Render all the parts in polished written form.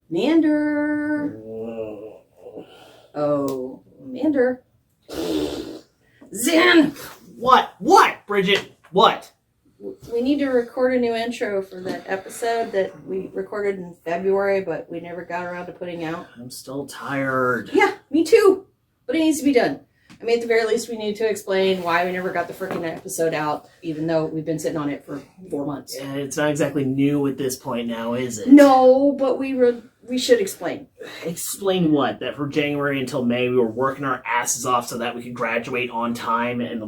Mander. Oh, Mander. Zen! What? What, Bridget? What? We need to record a new intro for that episode that we recorded in February, but we never got around to putting out. I'm still tired. Yeah, me too. But it needs to be done. I mean, at the very least, we need to explain why we never got the freaking episode out, even though we've been sitting on it for 4 months. Yeah, it's not exactly new at this point now, is it? No, but we should explain. Explain what? That from January until May, we were working our asses off so that we could graduate on time in the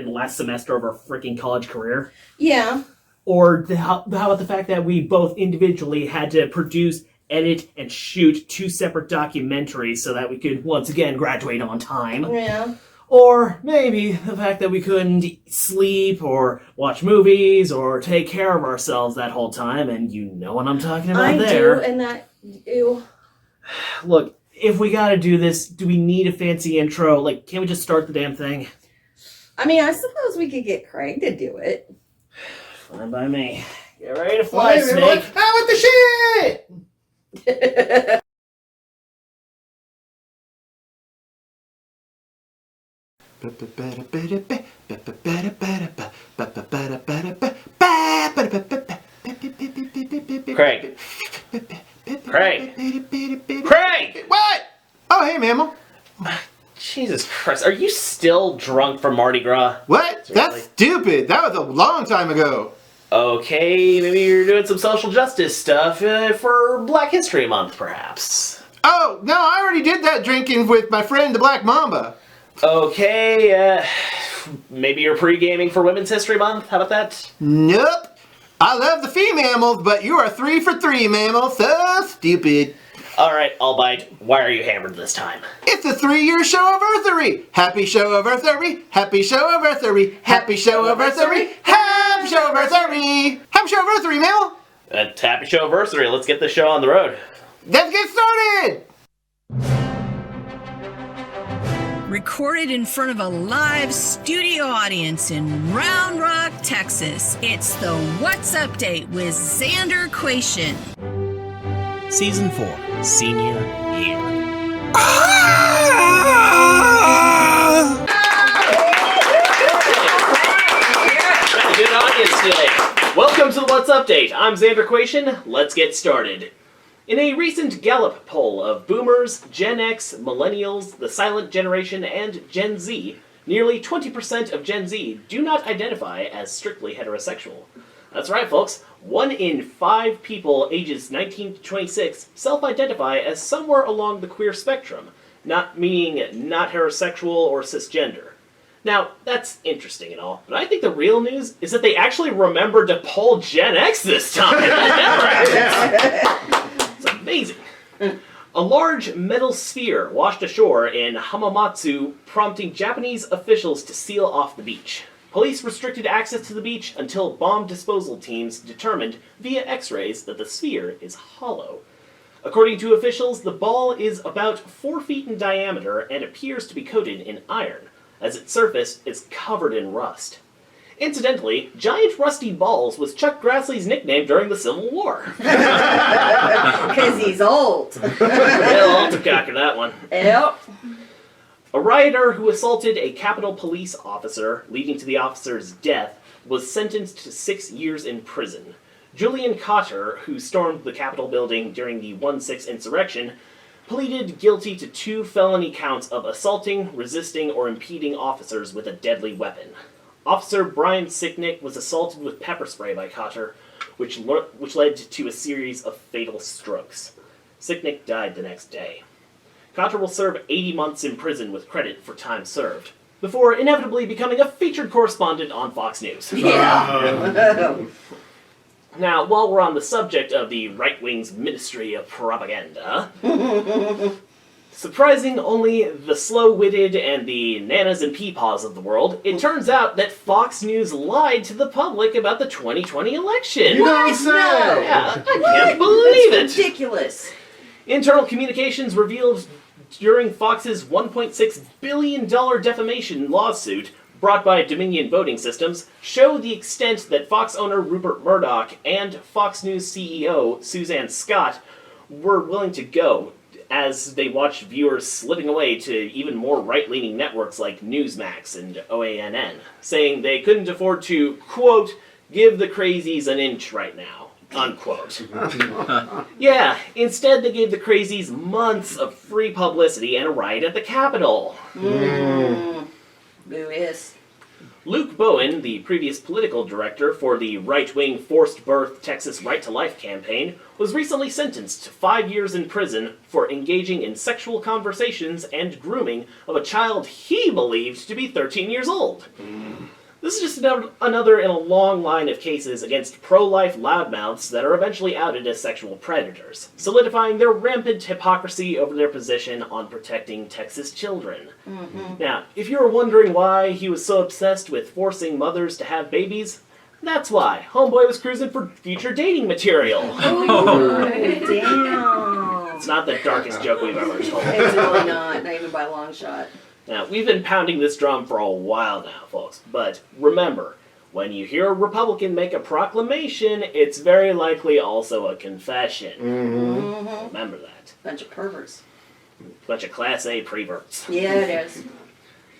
last semester of our freaking college career? Yeah. Or how about the fact that we both individually had to produce, edit, and shoot 2 separate documentaries so that we could once again graduate on time? Yeah. Or maybe the fact that we couldn't sleep or watch movies or take care of ourselves that whole time, and you know what I'm talking about there. I do, and that... Ew. Look, if we gotta do this, do we need a fancy intro? Like, can't we just start the damn thing? I mean, I suppose we could get Craig to do it. Fine by me. Get ready to fly, Snake. Out with the shit! Craig. Craig. Craig! What? Oh, hey, mammal. Jesus Christ, are you still drunk from Mardi Gras? What? Seriously? That's stupid. That was a long time ago. Okay, maybe you're doing some social justice stuff for Black History Month, perhaps. Oh, no, I already did that drinking with my friend, the Black Mamba. Okay, maybe you're pre-gaming for Women's History Month? How about that? Nope. I love the females, but you are 3 for 3, mammal. So stupid. Alright, I'll bite. Why are you hammered this time? It's a 3-year show anniversary. Happy show anniversary. Happy show anniversary. Happy show anniversary. Happy show anniversary. Happy show anniversary, mammal. Happy show anniversary. Let's get the show on the road. Let's get started. Recorded in front of a live studio audience in Round Rock, Texas. It's the What's Update with Xander IMDb. Season 4, Senior Year. Got a good audience today. Welcome to the What's Update. I'm Xander IMDb. Let's get started. In a recent Gallup poll of boomers, Gen X, millennials, the silent generation, and Gen Z, nearly 20% of Gen Z do not identify as strictly heterosexual. That's right, folks. 1 in 5 people ages 19 to 26 self-identify as somewhere along the queer spectrum, not meaning not heterosexual or cisgender. Now, that's interesting and all, but I think the real news is that they actually remembered to poll Gen X this time. That never happens. It's amazing. A large metal sphere washed ashore in Hamamatsu, prompting Japanese officials to seal off the beach. Police restricted access to the beach until bomb disposal teams determined via x-rays that the sphere is hollow. According to officials, the ball is about 4 feet in diameter and appears to be coated in iron, as its surface is covered in rust. Incidentally, Giant Rusty Balls was Chuck Grassley's nickname during the Civil War. Because he's old. Well, I'll cocker that one. Yep. A rioter who assaulted a Capitol Police officer, leading to the officer's death, was sentenced to 6 years in prison. Julian Cotter, who stormed the Capitol building during the 1/6 insurrection, pleaded guilty to 2 felony counts of assaulting, resisting, or impeding officers with a deadly weapon. Officer Brian Sicknick was assaulted with pepper spray by Cotter, which led to a series of fatal strokes. Sicknick died the next day. Cotter will serve 80 months in prison with credit for time served, before inevitably becoming a featured correspondent on Fox News. Yeah. Now, while we're on the subject of the right-wing's Ministry of Propaganda, surprising only the slow-witted and the nanas and peepaws of the world, it turns out that Fox News lied to the public about the 2020 election. You don't say. No. Yeah, I can't believe That's it. ridiculous. Internal communications revealed during Fox's $1.6 billion defamation lawsuit brought by Dominion Voting Systems show the extent that Fox owner Rupert Murdoch and Fox News CEO Suzanne Scott were willing to go as they watched viewers slipping away to even more right-leaning networks like Newsmax and OANN, saying they couldn't afford to, quote, give the crazies an inch right now, unquote. Yeah, instead they gave the crazies months of free publicity and a ride at the Capitol. Lewis. Luke Bowen, the previous political director for the right-wing forced birth Texas Right to Life campaign, was recently sentenced to 5 years in prison for engaging in sexual conversations and grooming of a child he believed to be 13 years old. This is just another in a long line of cases against pro-life loudmouths that are eventually outed as sexual predators, solidifying their rampant hypocrisy over their position on protecting Texas children. Now, if you're wondering why he was so obsessed with forcing mothers to have babies, that's why. Homeboy was cruising for future dating material. Damn. It's not the darkest joke we've ever told. It's really not even by a long shot. Now, we've been pounding this drum for a while now, folks, but remember, when you hear a Republican make a proclamation, it's very likely also a confession. Remember that. Bunch of perverts. Bunch of Class A preverts. Yeah, it is.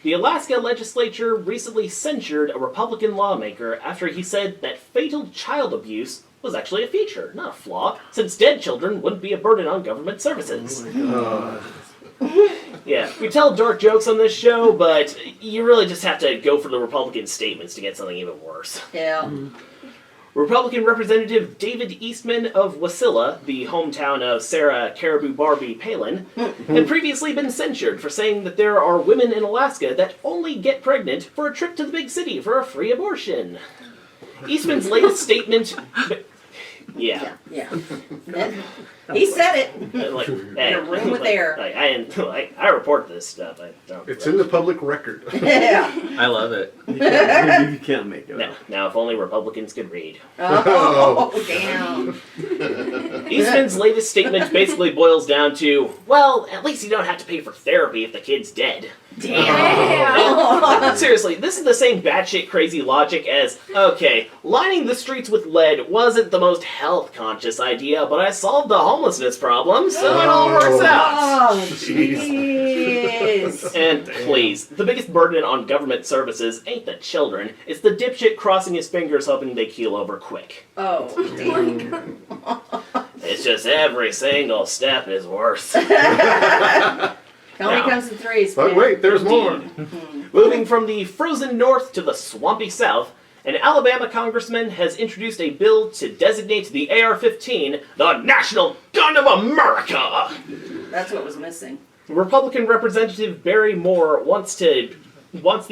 The Alaska legislature recently censured a Republican lawmaker after he said that fatal child abuse was actually a feature, not a flaw, since dead children wouldn't be a burden on government services. Yeah, we tell dark jokes on this show, but you really just have to go for the Republican statements to get something even worse. Yeah. Republican Representative David Eastman of Wasilla, the hometown of Sarah Caribou Barbie Palin, had previously been censured for saying that there are women in Alaska that only get pregnant for a trip to the big city for a free abortion. Eastman's latest statement... Yeah. He said it. Like, In a room with air. I report this stuff. I don't. It's in the public record. Yeah. I love it. You can't make it up. Now, if only Republicans could read. Oh, damn. Eastman's latest statement basically boils down to, well, at least you don't have to pay for therapy if the kid's dead. Damn. Seriously, this is the same batshit crazy logic as, okay, lining the streets with lead wasn't the most health-conscious idea, but I solved the homelessness problem, so it all works out. Oh, jeez. And please, the biggest burden on government services ain't the children, it's the dipshit crossing his fingers hoping they keel over quick. Oh, damn. It's just every single step is worse. Only comes in threes. But man. wait, there's more. Moving from the frozen north to the swampy south, an Alabama congressman has introduced a bill to designate the AR-15 the National Gun of America. That's what was missing. Republican Representative Barry Moore wants the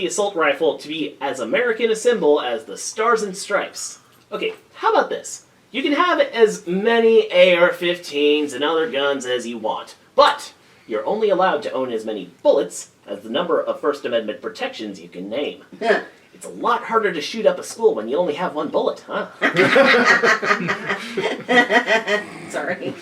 assault rifle to be as American a symbol as the Stars and Stripes. Okay, how about this? You can have as many AR-15s and other guns as you want, but you're only allowed to own as many bullets as the number of First Amendment protections you can name. It's a lot harder to shoot up a school when you only have one bullet, huh? Sorry.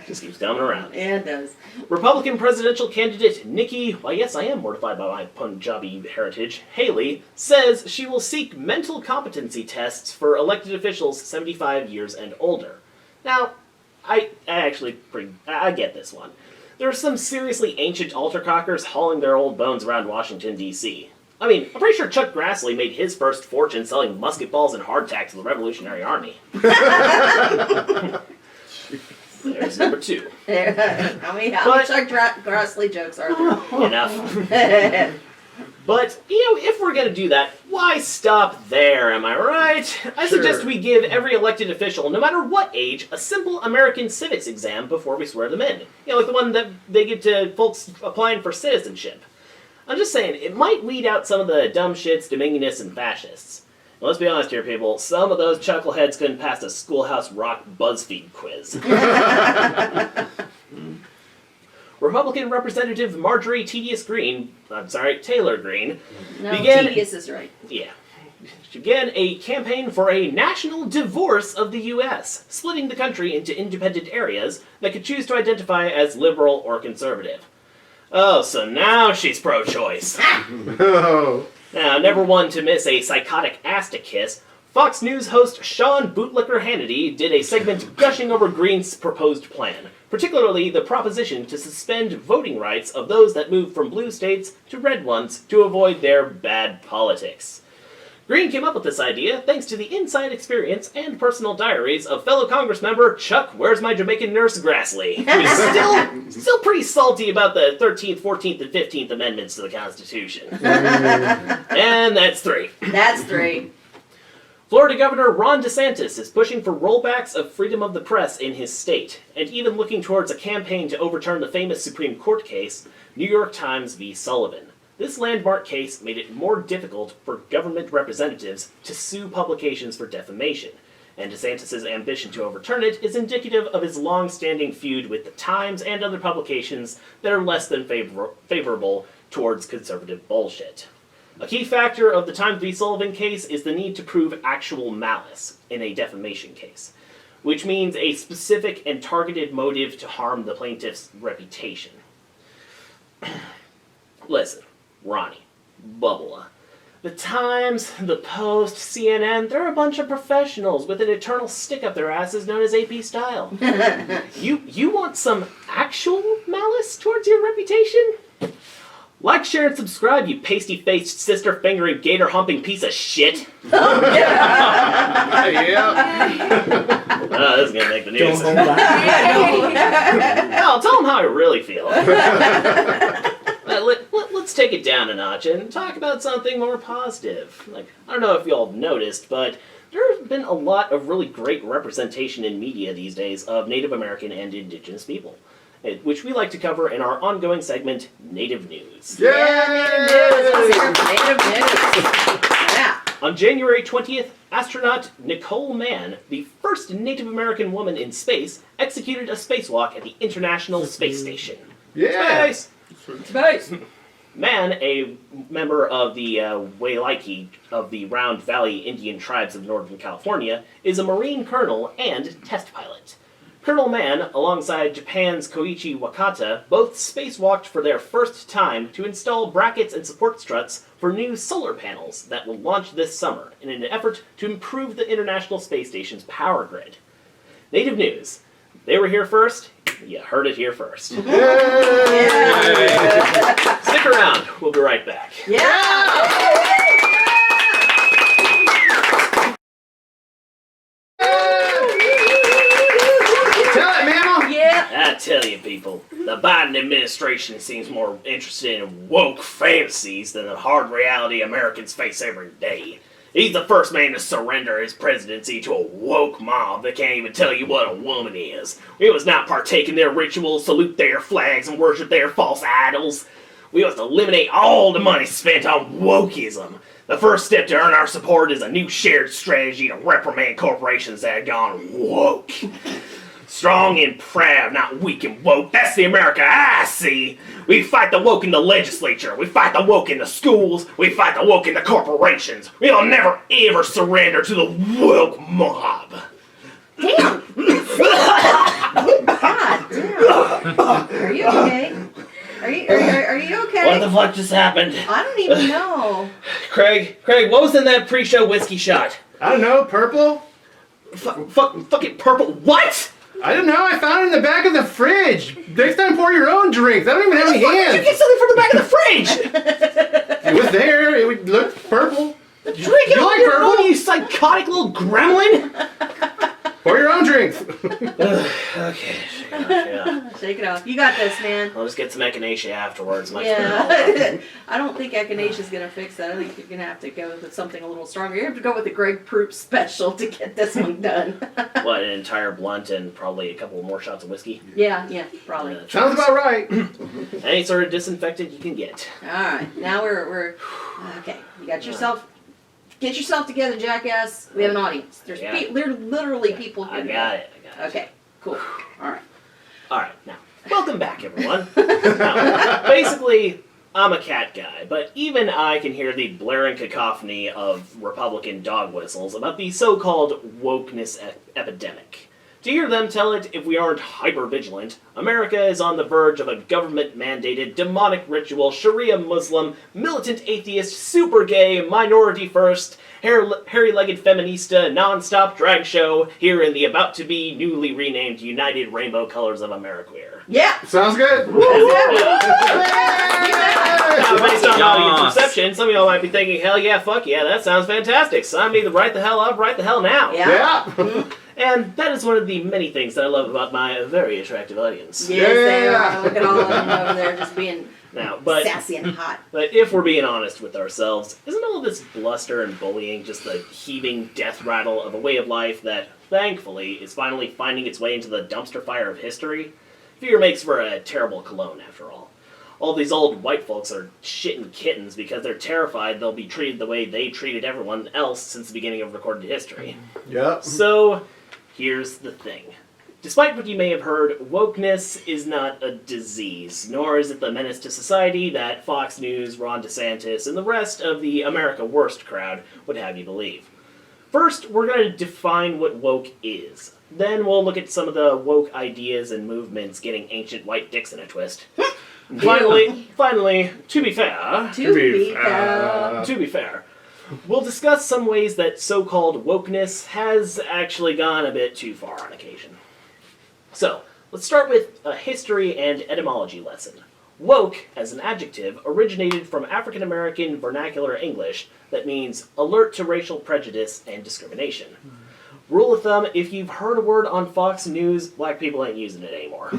Just keeps coming around. Yeah, it does. Republican presidential candidate Nikki, why yes, I am mortified by my Punjabi heritage, Haley, says she will seek mental competency tests for elected officials 75 years and older. Now, I get this one. There are some seriously ancient altercockers hauling their old bones around Washington, D.C. I mean, I'm pretty sure Chuck Grassley made his first fortune selling musket balls and hardtack to the Revolutionary Army. There's number 2. How many Chuck Grassley jokes are there? Enough. But, if we're going to do that, why stop there, am I right? I suggest we give every elected official, no matter what age, a simple American civics exam before we swear them in. Like the one that they give to folks applying for citizenship. I'm just saying, it might weed out some of the dumb shits, dominionists, and fascists. Now, let's be honest here, people. Some of those chuckleheads couldn't pass a Schoolhouse Rock BuzzFeed quiz. Republican Representative Taylor Greene, began... Tedious is right. Yeah. She began a campaign for a national divorce of the U.S., splitting the country into independent areas that could choose to identify as liberal or conservative. Oh, so now she's pro-choice. Oh. Now, never one to miss a psychotic ass to kiss, Fox News host Sean Bootlicker Hannity did a segment gushing over Green's proposed plan, particularly the proposition to suspend voting rights of those that move from blue states to red ones to avoid their bad politics. Green came up with this idea thanks to the inside experience and personal diaries of fellow Congress member Chuck Where's My Jamaican Nurse Grassley, who's still pretty salty about the 13th, 14th, and 15th Amendments to the Constitution. And that's 3. That's 3. Florida Governor Ron DeSantis is pushing for rollbacks of freedom of the press in his state, and even looking towards a campaign to overturn the famous Supreme Court case, New York Times v. Sullivan. This landmark case made it more difficult for government representatives to sue publications for defamation, and DeSantis' ambition to overturn it is indicative of his long-standing feud with the Times and other publications that are less than favorable towards conservative bullshit. A key factor of the Times v. Sullivan case is the need to prove actual malice in a defamation case, which means a specific and targeted motive to harm the plaintiff's reputation. Listen, Ronnie, Bubba, the Times, the Post, CNN, they're a bunch of professionals with an eternal stick up their asses known as AP style. You want some actual malice towards your reputation? Like, share, and subscribe, you pasty-faced, sister-fingering, gator-humping piece of shit. Yeah. This is gonna make the news. Don't hold back. No, tell them how I really feel. Let's take it down a notch and talk about something more positive. Like, I don't know if y'all have noticed, but there's been a lot of really great representation in media these days of Native American and Indigenous people, which we like to cover in our ongoing segment, Native News. Native News. Native News. Yeah. On January 20th, astronaut Nicole Mann, the first Native American woman in space, executed a spacewalk at the International Space Station. Yeah. Space! Mann, a member of the Wailiki of the Round Valley Indian tribes of Northern California, is a Marine colonel and test pilot. Colonel Mann, alongside Japan's Koichi Wakata, both spacewalked for their first time to install brackets and support struts for new solar panels that will launch this summer in an effort to improve the International Space Station's power grid. Native News. They were here first. You heard it here first. Stick around. We'll be right back. I tell you, people, the Biden administration seems more interested in woke fantasies than the hard reality Americans face every day. He's the first man to surrender his presidency to a woke mob that can't even tell you what a woman is. We must not partake in their rituals, salute their flags, and worship their false idols. We must eliminate all the money spent on wokeism. The first step to earn our support is a new shared strategy to reprimand corporations that have gone woke. Strong and proud, not weak and woke. That's the America I see. We fight the woke in the legislature. We fight the woke in the schools. We fight the woke in the corporations. We'll never, ever surrender to the woke mob. Damn! God damn! Are you okay? Are you okay? What the fuck just happened? I don't even know. Craig, what was in that pre-show whiskey shot? I don't know, purple? Fucking purple. What? I don't know, I found it in the back of the fridge. Next time pour your own drinks. I don't even have any Where did you hands. get something from the back of the fridge? It was there, it looked purple. Drink it You on like your purple? own, you psychotic little gremlin! Pour your own drinks. Okay, Shake it off. You got this, man. I'll just get some echinacea afterwards. Yeah. I don't think echinacea's gonna fix that. I think you're gonna have to go with something a little stronger. You have to go with the Greg Proops special to get this one done. What, an entire blunt and probably a couple more shots of whiskey? Yeah, probably. Sounds about right. Any sort of disinfectant you can get. Alright, now we're okay. You got yourself. Get yourself together, jackass. We have an audience. There's literally people here. I got it. Okay, cool. Alright. Alright, now, welcome back, everyone. Now, basically, I'm a cat guy, but even I can hear the blaring cacophony of Republican dog whistles about the so-called wokeness epidemic. To hear them tell it, if we aren't hyper-vigilant, America is on the verge of a government-mandated, demonic ritual, Sharia Muslim, militant atheist, super gay, minority first, hairy-legged feminista, non-stop drag show here in the about-to-be newly renamed United Rainbow Colors of Ameriqueer. Yeah. Sounds good. Now, based on audience reception, some of y'all might be thinking, hell yeah, fuck yeah, that sounds fantastic. Sign me the right the hell up, right the hell now. Yeah. And that is one of the many things that I love about my very attractive audience. Yes, they are. Look at all of them over there just being sassy and hot. But if we're being honest with ourselves, isn't all of this bluster and bullying just the heaving death rattle of a way of life that, thankfully, is finally finding its way into the dumpster fire of history? Fear makes for a terrible cologne, after all. All these old white folks are shitting kittens because they're terrified they'll be treated the way they treated everyone else since the beginning of recorded history. Yep. So, here's the thing. Despite what you may have heard, wokeness is not a disease, nor is it the menace to society that Fox News, Ron DeSantis, and the rest of the America Worst crowd would have you believe. First, we're going to define what woke is. Then we'll look at some of the woke ideas and movements getting ancient white dicks in a twist. Finally, to be fair, we'll discuss some ways that so-called wokeness has actually gone a bit too far on occasion. So, let's start with a history and etymology lesson. Woke, as an adjective, originated from African American vernacular English that means alert to racial prejudice and discrimination. Rule of thumb, if you've heard a word on Fox News, black people ain't using it anymore.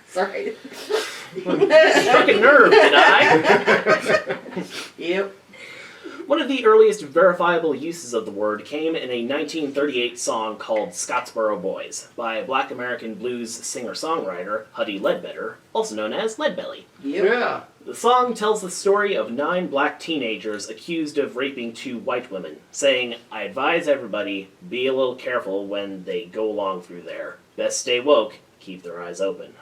Sorry. Struck a nerve, did I? Yep. One of the earliest verifiable uses of the word came in a 1938 song called Scottsboro Boys by a black American blues singer-songwriter, Huddie Ledbetter, also known as Leadbelly. Yep. Yeah. The song tells the story of 9 black teenagers accused of raping 2 white women, saying, "I advise everybody, be a little careful when they go along through there. Best stay woke, keep their eyes open."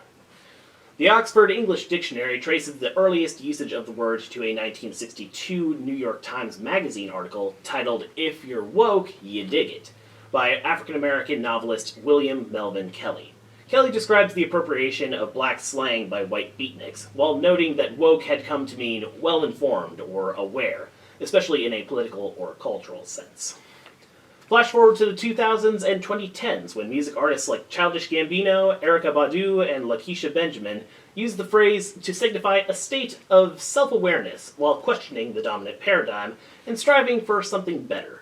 The Oxford English Dictionary traces the earliest usage of the word to a 1962 New York Times Magazine article titled "If You're Woke, You Dig It" by African-American novelist William Melvin Kelly. Kelly describes the appropriation of black slang by white beatniks, while noting that woke had come to mean well-informed or aware, especially in a political or cultural sense. Flash forward to the 2000s and 2010s, when music artists like Childish Gambino, Erykah Badu, and Lakeisha Benjamin used the phrase to signify a state of self-awareness while questioning the dominant paradigm and striving for something better.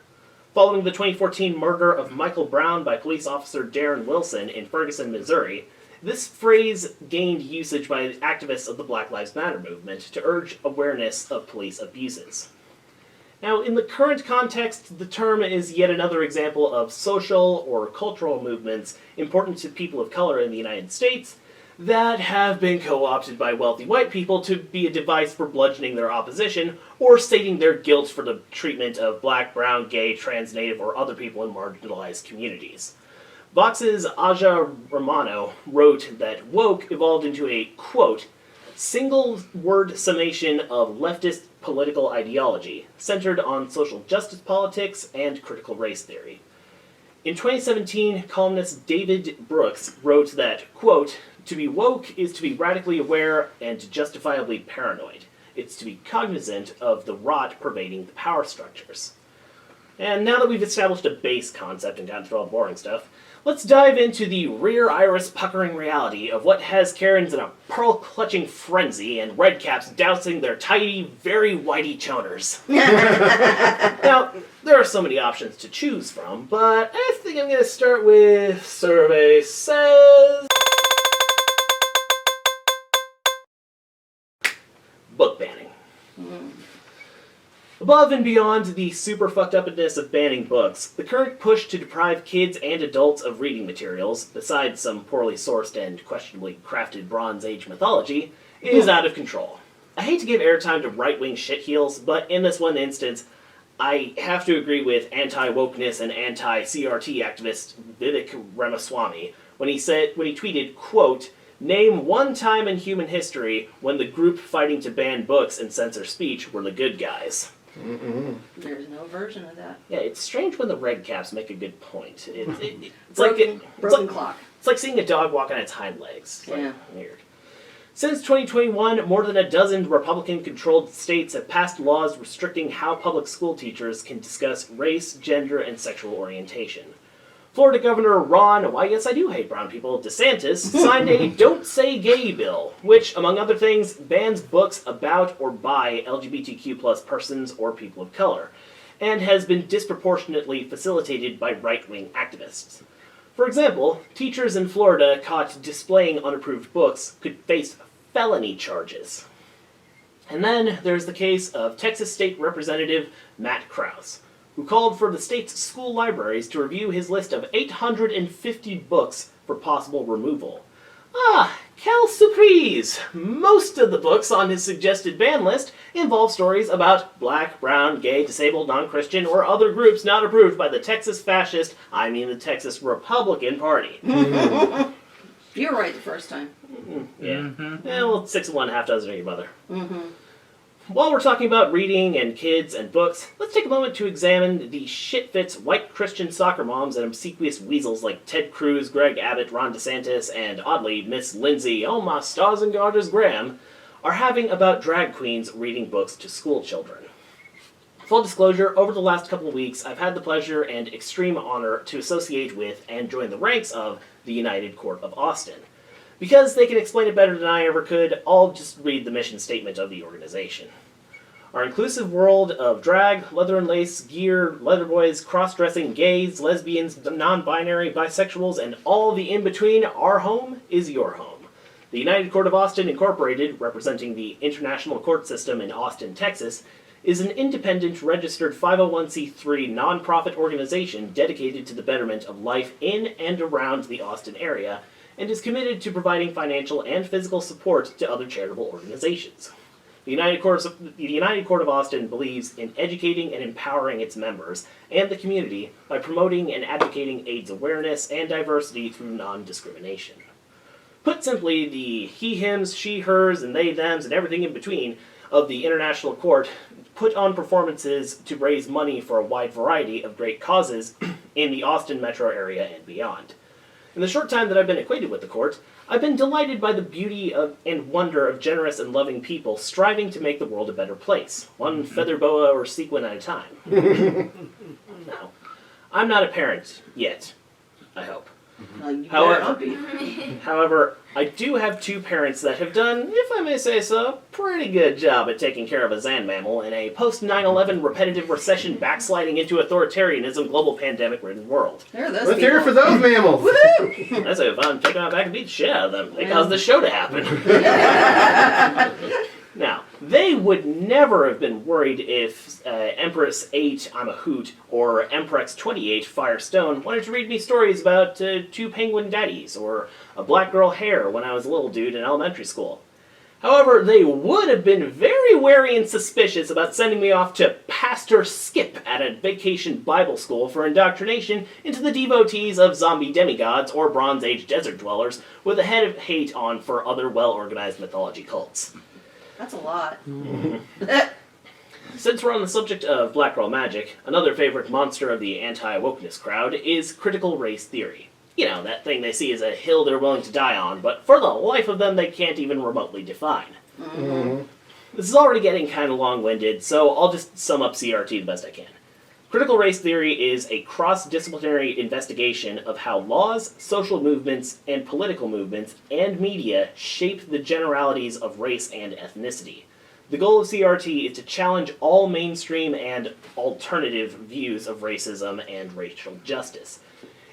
Following the 2014 murder of Michael Brown by police officer Darren Wilson in Ferguson, Missouri, this phrase gained usage by activists of the Black Lives Matter movement to urge awareness of police abuses. Now, in the current context, the term is yet another example of social or cultural movements important to people of color in the United States that have been co-opted by wealthy white people to be a device for bludgeoning their opposition or stating their guilt for the treatment of black, brown, gay, trans, native, or other people in marginalized communities. Vox's Aja Romano wrote that woke evolved into a, quote, single-word summation of leftist political ideology, centered on social justice politics and critical race theory. In 2017, columnist David Brooks wrote that, quote, "To be woke is to be radically aware and justifiably paranoid. It's to be cognizant of the rot pervading the power structures." And now that we've established a base concept and gotten through all the boring stuff, let's dive into the rear iris puckering reality of what has Karens in a pearl-clutching frenzy and redcaps dousing their tidy, very whitey choners. Now, there are so many options to choose from, but I think I'm going to start with survey says book banning. Above and beyond the super fucked upness of banning books, the current push to deprive kids and adults of reading materials, besides some poorly sourced and questionably crafted Bronze Age mythology, is out of control. I hate to give airtime to right-wing shitheels, but in this one instance, I have to agree with anti-wokeness and anti-CRT activist Vivek Ramaswamy when he tweeted, quote, "Name one time in human history when the group fighting to ban books and censor speech were the good guys." There's no version of that. Yeah, it's strange when the red caps make a good point. It's Broken clock. It's like seeing a dog walk on its hind legs. It's like, Yeah. weird. Since 2021, more than a dozen Republican-controlled states have passed laws restricting how public school teachers can discuss race, gender, and sexual orientation. Florida Governor Ron, why yes I do hate brown people, DeSantis, signed a Don't Say Gay bill, which, among other things, bans books about or by LGBTQ+ persons or people of color, and has been disproportionately facilitated by right-wing activists. For example, teachers in Florida caught displaying unapproved books could face felony charges. And then there's the case of Texas State Representative Matt Krause, who called for the state's school libraries to review his list of 850 books for possible removal. Ah, quelle surprise! Most of the books on his suggested ban list involve stories about black, brown, gay, disabled, non-Christian, or other groups not approved by the Texas fascist, the Texas Republican Party. You were right the first time. Yeah. Yeah, well, 6 of one, half dozen of your mother. While we're talking about reading and kids and books, let's take a moment to examine the shit-fits white Christian soccer moms and obsequious weasels like Ted Cruz, Greg Abbott, Ron DeSantis, and, oddly, Miss Lindsay, oh my stars and garters Graham, are having about drag queens reading books to school children. Full disclosure, over the last couple of weeks, I've had the pleasure and extreme honor to associate with and join the ranks of the United Court of Austin. Because they can explain it better than I ever could, I'll just read the mission statement of the organization. Our inclusive world of drag, leather and lace, gear, leather boys, cross-dressing, gays, lesbians, non-binary, bisexuals, and all the in-between, our home is your home. The United Court of Austin Incorporated, representing the international court system in Austin, Texas, is an independent, registered 501c3 nonprofit organization dedicated to the betterment of life in and around the Austin area, and is committed to providing financial and physical support to other charitable organizations. The United Court of Austin believes in educating and empowering its members and the community by promoting and advocating AIDS awareness and diversity through non-discrimination. Put simply, the he, hims, she, hers, and they, thems, and everything in between of the International Court put on performances to raise money for a wide variety of great causes in the Austin metro area and beyond. In the short time that I've been acquainted with the court, I've been delighted by the beauty and wonder of generous and loving people striving to make the world a better place, one feather boa or sequin at a time. Now, I'm not a parent yet, I hope. Well, you better not be. However, I do have 2 parents that have done, if I may say so, a pretty good job at taking care of a Zan mammal in a post-9/11 repetitive recession backsliding into authoritarianism global pandemic-ridden world. There are those Let's hear it for people. those mammals. Woohoo! That's if I'm taking out back and beat the shit out of them. They caused the show to happen. Now, they would never have been worried if Empress 8, I'm a hoot, or Emprex 28, Firestone, wanted to read me stories about 2 penguin daddies, or a black girl hair when I was a little dude in elementary school. However, they would have been very wary and suspicious about sending me off to Pastor Skip at a vacation Bible school for indoctrination into the devotees of zombie demigods or Bronze Age desert dwellers with a head of hate on for other well-organized mythology cults. That's a lot. Since we're on the subject of black girl magic, another favorite monster of the anti-wokeness crowd is critical race theory. You know, that thing they see as a hill they're willing to die on, but for the life of them they can't even remotely define. This is already getting kind of long-winded, so I'll just sum up CRT the best I can. Critical race theory is a cross-disciplinary investigation of how laws, social movements, and political movements, and media shape the generalities of race and ethnicity. The goal of CRT is to challenge all mainstream and alternative views of racism and racial justice.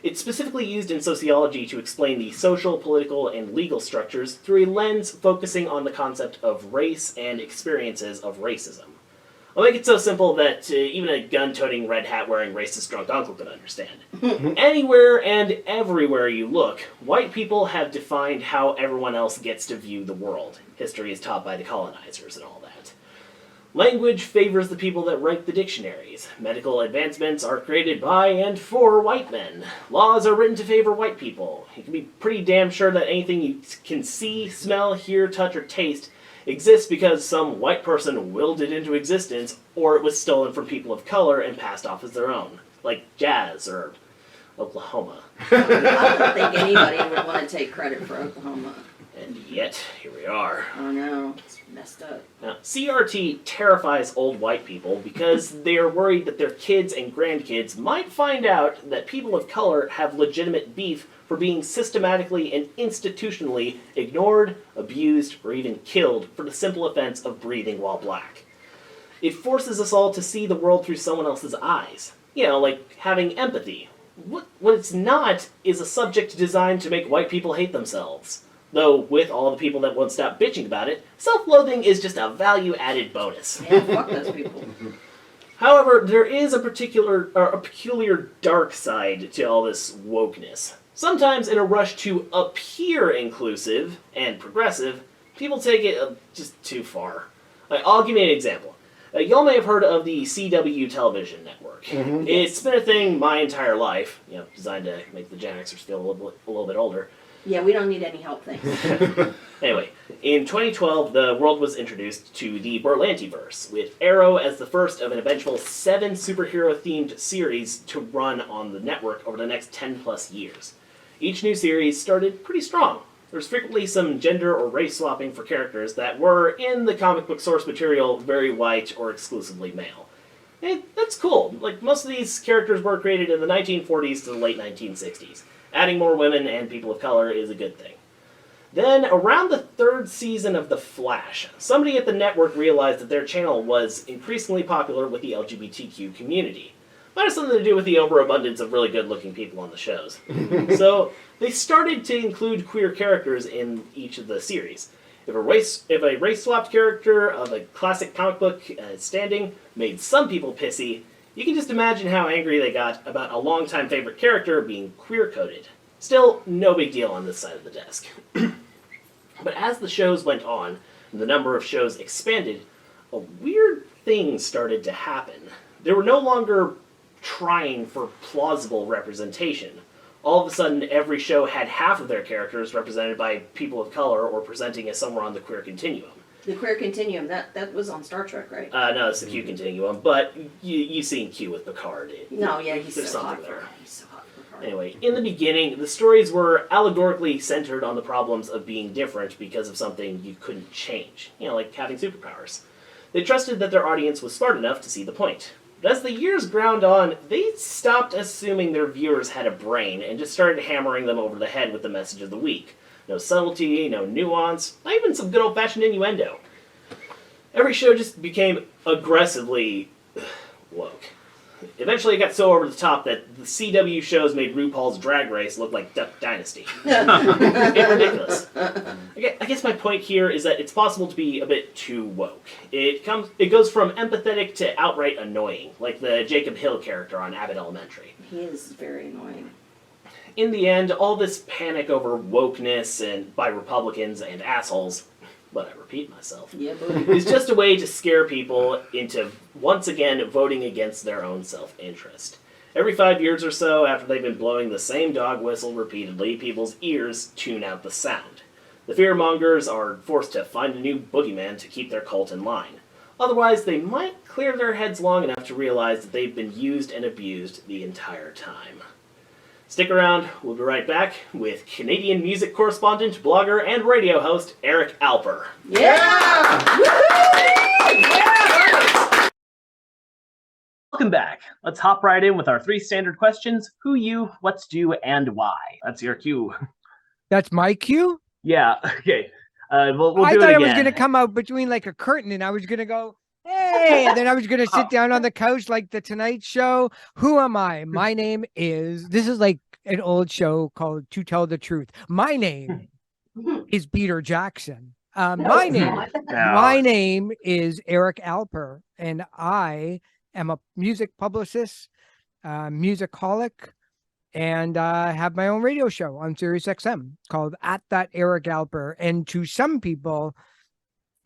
It's specifically used in sociology to explain the social, political, and legal structures through a lens focusing on the concept of race and experiences of racism. I'll make it so simple that even a gun-toting, red hat-wearing, racist drunk uncle can understand. Anywhere and everywhere you look, white people have defined how everyone else gets to view the world. History is taught by the colonizers and all that. Language favors the people that write the dictionaries. Medical advancements are created by and for white men. Laws are written to favor white people. You can be pretty damn sure that anything you can see, smell, hear, touch, or taste exists because some white person willed it into existence, or it was stolen from people of color and passed off as their own, like jazz or Oklahoma. I don't think anybody would want to take credit for Oklahoma. And yet, here we are. Oh no, it's messed up. Now, CRT terrifies old white people because they are worried that their kids and grandkids might find out that people of color have legitimate beef for being systematically and institutionally ignored, abused, or even killed for the simple offense of breathing while black. It forces us all to see the world through someone else's eyes. You know, like having empathy. What it's not is a subject designed to make white people hate themselves. Though, with all the people that won't stop bitching about it, self-loathing is just a value-added bonus. Yeah, fuck those people. However, there is a peculiar dark side to all this wokeness. Sometimes, in a rush to appear inclusive and progressive, people take it just too far. I'll give you an example. Y'all may have heard of the CW television network. Mm-hmm. It's been a thing my entire life, designed to make the Gen Xers feel a little bit older. Yeah, we don't need any help, thanks. Anyway, in 2012, the world was introduced to the Berlantiverse, with Arrow as the first of an eventual 7 superhero-themed series to run on the network over the next 10-plus years. Each new series started pretty strong. There's frequently some gender or race swapping for characters that were, in the comic book source material, very white or exclusively male. And that's cool. Like, most of these characters were created in the 1940s to the late 1960s. Adding more women and people of color is a good thing. Then, around the 3rd season of The Flash, somebody at the network realized that their channel was increasingly popular with the LGBTQ community. Might have something to do with the overabundance of really good-looking people on the shows. So, they started to include queer characters in each of the series. If a race-swapped character of a classic comic book standing made some people pissy, you can just imagine how angry they got about a longtime favorite character being queer-coded. Still, no big deal on this side of the desk. But as the shows went on, and the number of shows expanded, a weird thing started to happen. They were no longer trying for plausible representation. All of a sudden, every show had half of their characters represented by people of color or presenting as somewhere on the queer continuum. The queer continuum, that was on Star Trek, right? No, it's the Q continuum, but you've seen Q with Picard. He's so hot for Picard. Anyway, in the beginning, the stories were allegorically centered on the problems of being different because of something you couldn't change. Like having superpowers. They trusted that their audience was smart enough to see the point. But as the years ground on, they stopped assuming their viewers had a brain and just started hammering them over the head with the message of the week. No subtlety, no nuance, not even some good old-fashioned innuendo. Every show just became aggressively woke. Eventually it got so over the top that the CW shows made RuPaul's Drag Race look like Duck Dynasty. It's ridiculous. I guess my point here is that it's possible to be a bit too woke. It goes from empathetic to outright annoying, like the Jacob Hill character on Abbott Elementary. He is very annoying. In the end, all this panic over wokeness and by Republicans and assholes, but I repeat myself, is just a way to scare people into, once again, voting against their own self-interest. Every 5 years or so, after they've been blowing the same dog whistle repeatedly, people's ears tune out the sound. The fearmongers are forced to find a new boogeyman to keep their cult in line. Otherwise, they might clear their heads long enough to realize that they've been used and abused the entire time. Stick around, we'll be right back with Canadian music correspondent, blogger, and radio host Eric Alper. Yeah! Yeah! Welcome back. Let's hop right in with our 3 standard questions. Who, you, what's due, and why. That's your cue. That's my cue? Yeah, okay. We'll do I it thought again. I was going to come out between like a curtain and I was going to go, hey, and then I was going to sit down on the couch like the Tonight Show. Who am I? My name is, this is like an old show called To Tell the Truth. My name is Peter Jackson. My name is Eric Alper, and I am a music publicist, musicaholic, and have my own radio show on SiriusXM called At That Eric Alper. And to some people,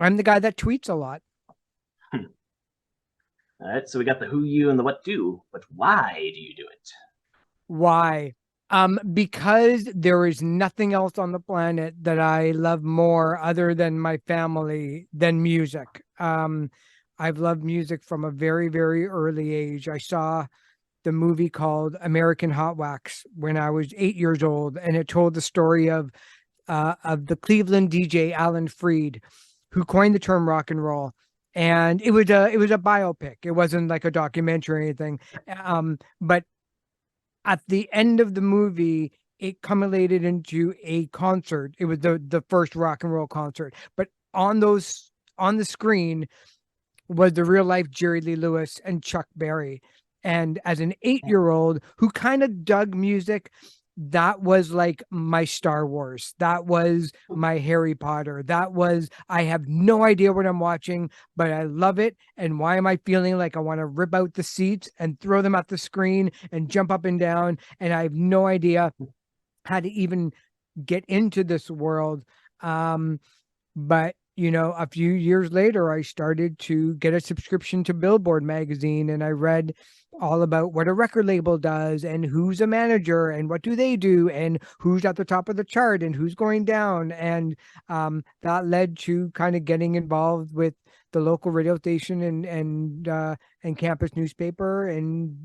I'm the guy that tweets a lot. All right, so we got the who, you, and the what do, but why do you do it? Why? Because there is nothing else on the planet that I love more other than my family than music. I've loved music from a very, very early age. I saw the movie called American Hot Wax when I was 8 years old, and it told the story of the Cleveland DJ Alan Freed, who coined the term rock and roll. And it was a biopic. It wasn't like a documentary or anything. But at the end of the movie, it culminated into a concert. It was the first rock and roll concert. But on the screen was the real life Jerry Lee Lewis and Chuck Berry. And as an 8-year-old who kind of dug music, that was like my Star Wars. That was my Harry Potter. That was, I have no idea what I'm watching, but I love it. And why am I feeling like I want to rip out the seats and throw them at the screen and jump up and down? And I have no idea how to even get into this world. But a few years later, I started to get a subscription to Billboard magazine, and I read all about what a record label does and who's a manager and what do they do and who's at the top of the chart and who's going down. And that led to kind of getting involved with the local radio station and campus newspaper, and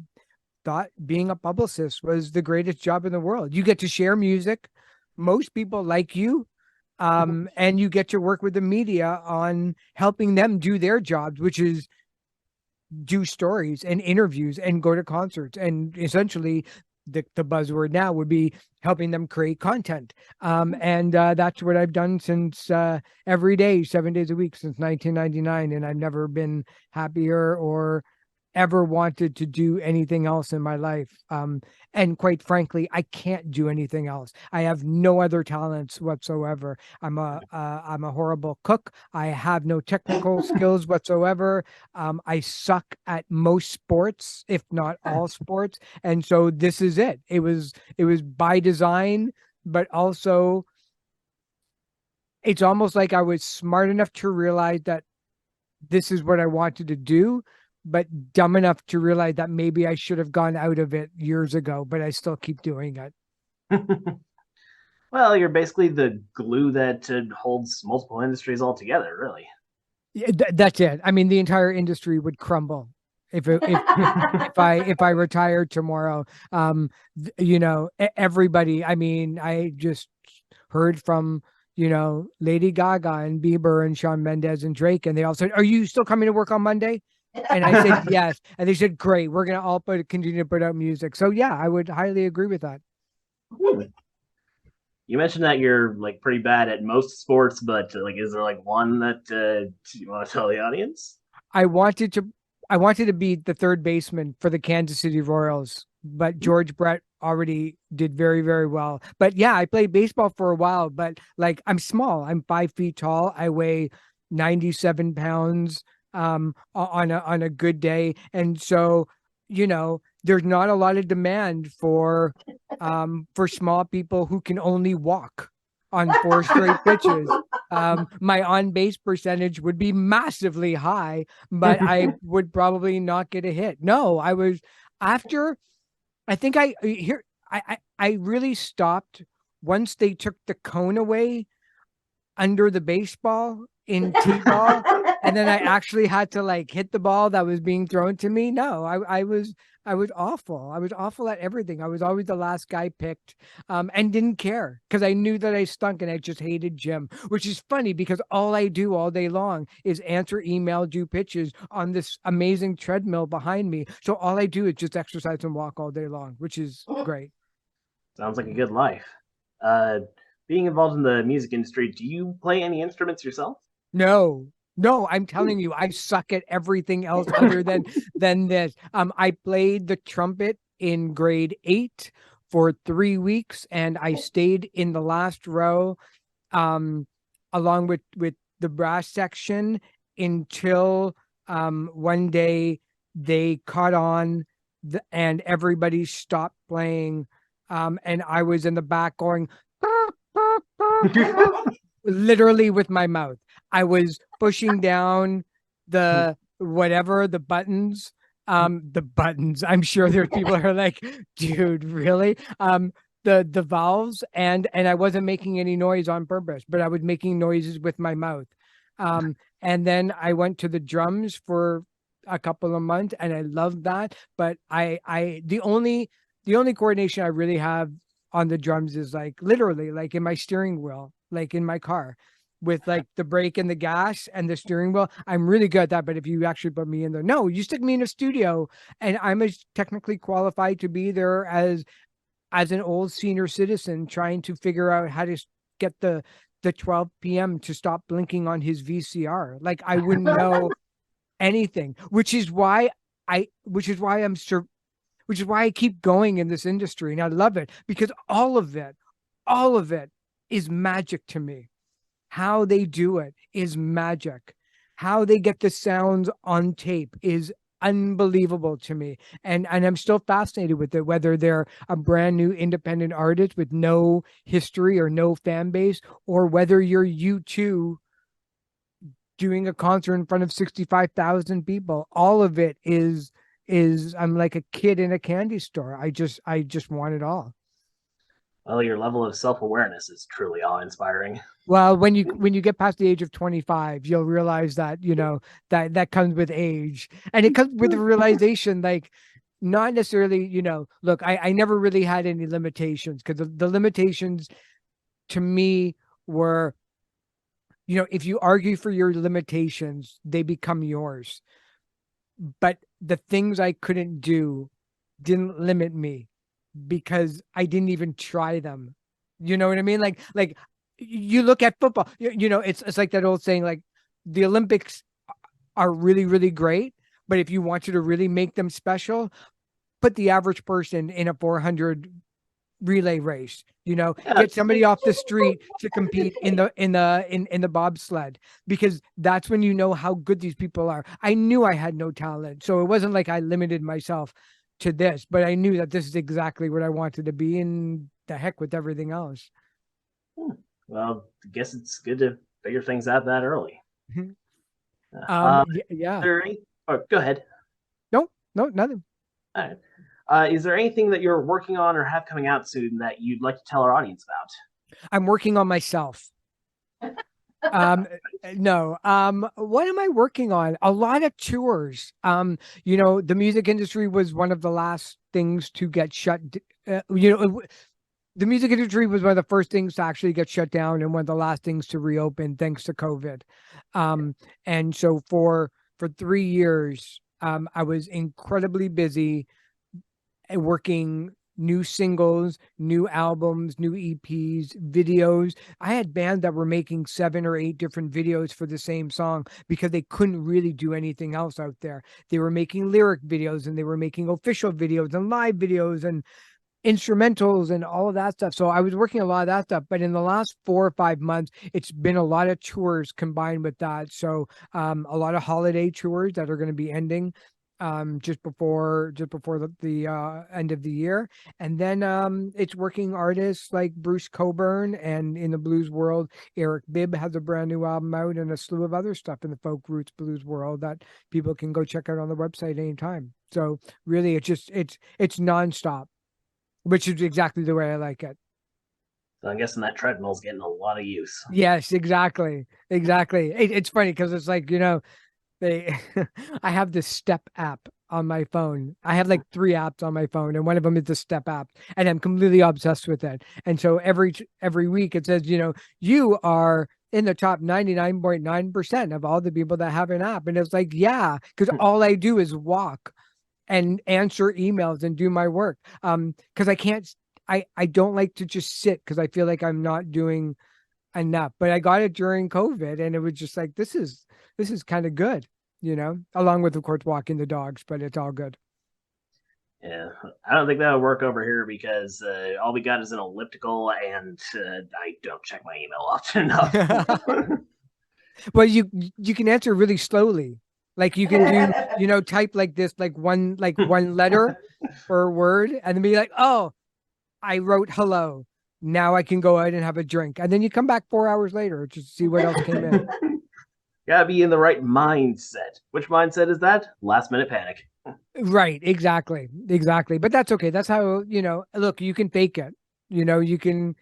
thought being a publicist was the greatest job in the world. You get to share music. Most people like you. And you get to work with the media on helping them do their jobs, which is do stories and interviews and go to concerts. And essentially the buzzword now would be helping them create content. And that's what I've done since every day, 7 days a week since 1999. And I've never been happier or ever wanted to do anything else in my life. And quite frankly, I can't do anything else. I have no other talents whatsoever. I'm a horrible cook. I have no technical skills whatsoever. I suck at most sports, if not all sports. And so this is it. It was by design, but also it's almost like I was smart enough to realize that this is what I wanted to do, but dumb enough to realize that maybe I should have gone out of it years ago, but I still keep doing it. Well, you're basically the glue that holds multiple industries all together, really. Yeah, that's it. I mean, the entire industry would crumble if I retired tomorrow. Everybody. I mean, I just heard from Lady Gaga and Bieber and Shawn Mendes and Drake, and they all said, "Are you still coming to work on Monday?" And I said, yes. And they said, great, we're going to all continue to put out music. So yeah, I would highly agree with that. You mentioned that you're like pretty bad at most sports, but like, is there like one that you want to tell the audience? I wanted to be the third baseman for the Kansas City Royals, but George Brett already did very, very well. But yeah, I played baseball for a while, but like, I'm small. I'm 5 feet tall. I weigh 97 pounds. On a good day, and so there's not a lot of demand for small people who can only walk on 4 straight pitches. My on base percentage would be massively high, but I would probably not get a hit. No, I was after. I think I really stopped once they took the cone away under the baseball in T-ball, and then I actually had to like hit the ball that was being thrown to me. No, I was awful. I was awful at everything. I was always the last guy picked, and didn't care because I knew that I stunk and I just hated gym, which is funny because all I do all day long is answer email, do pitches on this amazing treadmill behind me. So all I do is just exercise and walk all day long, which is great. Sounds like a good life. Being involved in the music industry, do you play any instruments yourself? No, I'm telling you, I suck at everything else other than this. I played the trumpet in grade 8 for 3 weeks, and I stayed in the last row, along with the brass section until one day they caught on and everybody stopped playing, and I was in the back going literally with my mouth. I was pushing down the buttons. I'm sure there's people who are like, dude, really? the valves, and I wasn't making any noise on purpose, but I was making noises with my mouth. And then I went to the drums for a couple of months, and I loved that. But the only coordination I really have on the drums is like literally like in my steering wheel, like in my car, with like the brake and the gas and the steering wheel. I'm really good at that. But if you actually put me in there, no, you stick me in a studio, and I'm as technically qualified to be there as an old senior citizen trying to figure out how to get the 12 p.m. to stop blinking on his VCR. Like I wouldn't know anything, which is why I keep going in this industry, and I love it because all of it is magic to me. How they do it is magic. How they get the sounds on tape is unbelievable to me. And I'm still fascinated with it, whether they're a brand new independent artist with no history or no fan base, or whether you're U2 doing a concert in front of 65,000 people. All of it is I'm like a kid in a candy store. I just want it all. Well, your level of self-awareness is truly awe-inspiring. Well, when you get past the age of 25, you'll realize that, you know, that comes with age, and it comes with the realization, like, not necessarily, you know, look, I never really had any limitations, because the limitations to me were, you know, if you argue for your limitations, they become yours. But the things I couldn't do didn't limit me, because I didn't even try them. You know what I mean? Like you look at football, you know, it's like that old saying, like, the Olympics are really, really great, but if you want you to really make them special, put the average person in a 400 relay race, you know, get somebody off the street to compete in the bobsled, because that's when you know how good these people are. I knew I had no talent, so it wasn't like I limited myself to this, but I knew that this is exactly what I wanted to be, and the heck with everything else. Well, I guess it's good to figure things out that early. Yeah. Go ahead. No, nothing. All right. Is there anything that you're working on or have coming out soon that you'd like to tell our audience about? I'm working on myself. No. What am I working on? A lot of tours. You know, the music industry was one of the last things to get shut. The music industry was one of the first things to actually get shut down, and one of the last things to reopen, thanks to COVID. And so for 3 years, I was incredibly busy working new singles, new albums, new EPs, videos. I had bands that were making 7 or 8 different videos for the same song, because they couldn't really do anything else out there. They were making lyric videos, and they were making official videos and live videos and instrumentals and all of that stuff. So I was working a lot of that stuff, but in the last 4 or 5 months, it's been a lot of tours combined with that. So a lot of holiday tours that are going to be ending just before the end of the year. And then it's working artists like Bruce Coburn, and in the blues world, Eric Bibb has a brand new album out, and a slew of other stuff in the folk roots blues world that people can go check out on the website anytime. So really, it's nonstop, which is exactly the way I like it. So I'm guessing that treadmill's getting a lot of use. Yes, exactly. It's funny because it's like, you know, I have this Step app on my phone. I have like 3 apps on my phone, and one of them is the Step app, and I'm completely obsessed with it. And so every week it says, you know, you are in the top 99.9% of all the people that have an app. And it's like, yeah, because all I do is walk and answer emails and do my work. Because I don't like to just sit, because I feel like I'm not doing enough. But I got it during COVID, and it was just like, this is kind of good, you know, along with, of course, walking the dogs, but it's all good. Yeah, I don't think that would work over here, because all we got is an elliptical, and I don't check my email often enough. Well, you can answer really slowly. Like you can do, you know, type like this, like one letter per word, and then be like, oh, I wrote hello. Now I can go out and have a drink. And then you come back 4 hours later just to see what else came in. Gotta be in the right mindset. Which mindset is that? Last minute panic. Right. Exactly. But that's okay. That's how, you know, look, you can fake it. You can,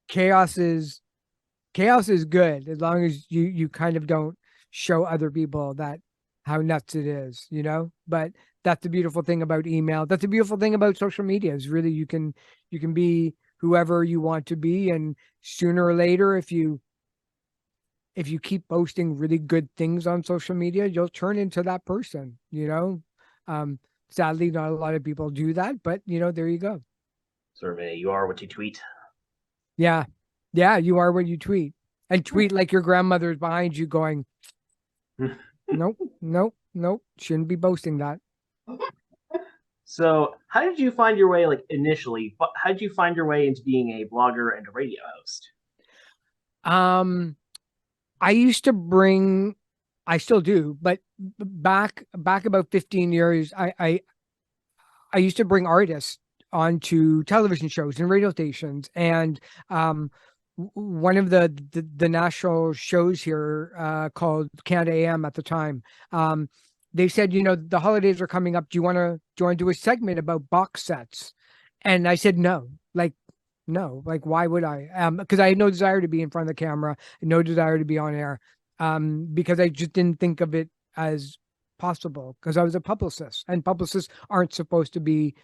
chaos is good as long as you kind of don't show other people that how nuts it is, but that's the beautiful thing about email. That's the beautiful thing about social media is really you can be whoever you want to be, and sooner or later, if you keep posting really good things on social media, you'll turn into that person. Sadly, not a lot of people do that, but there you go. Sort of you are what you tweet. Yeah, you are what you tweet, and tweet like your grandmother's behind you going, nope, shouldn't be boasting that. So how did you find your way, initially, how did you find your way into being a blogger and a radio host? I used to bring, I still do, but back about 15 years, I used to bring artists onto television shows and radio stations. And one of the national shows here called Canada AM at the time, they said, the holidays are coming up. Do you want to do a segment about box sets? And I said, no, why would I? Because I had no desire to be in front of the camera, no desire to be on air, because I just didn't think of it as possible, because I was a publicist, and publicists aren't supposed to be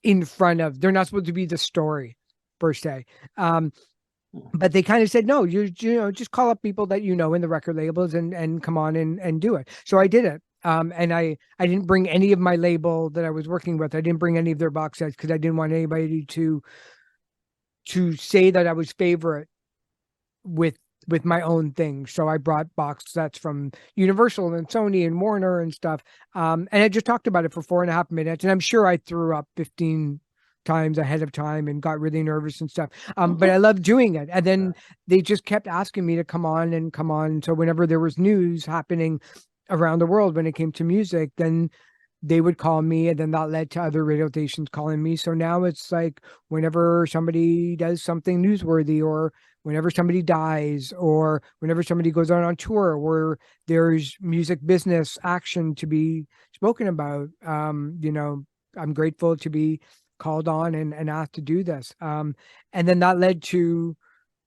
in front of, they're not supposed to be the story per se. But they kind of said, no, you just call up people that in the record labels and come on and do it. So I did it. And I didn't bring any of my label that I was working with. I didn't bring any of their box sets because I didn't want anybody to say that I was favorite with my own thing. So I brought box sets from Universal and Sony and Warner and stuff. And I just talked about it for 4.5 minutes. And I'm sure I threw up 15 times ahead of time and got really nervous and stuff. But I loved doing it. And then they just kept asking me to come on. So whenever there was news happening around the world when it came to music, then they would call me, and then that led to other radio stations calling me. So now it's like whenever somebody does something newsworthy, or whenever somebody dies, or whenever somebody goes on tour where there's music business action to be spoken about, I'm grateful to be called on and asked to do this. And then that led to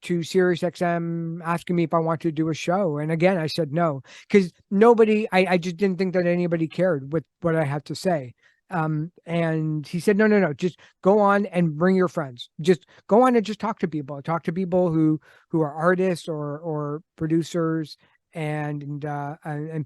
SiriusXM asking me if I wanted to do a show. And again, I said no, because I just didn't think that anybody cared with what I had to say. And he said, no, just go on and bring your friends. Just go on and just talk to people who are artists or producers and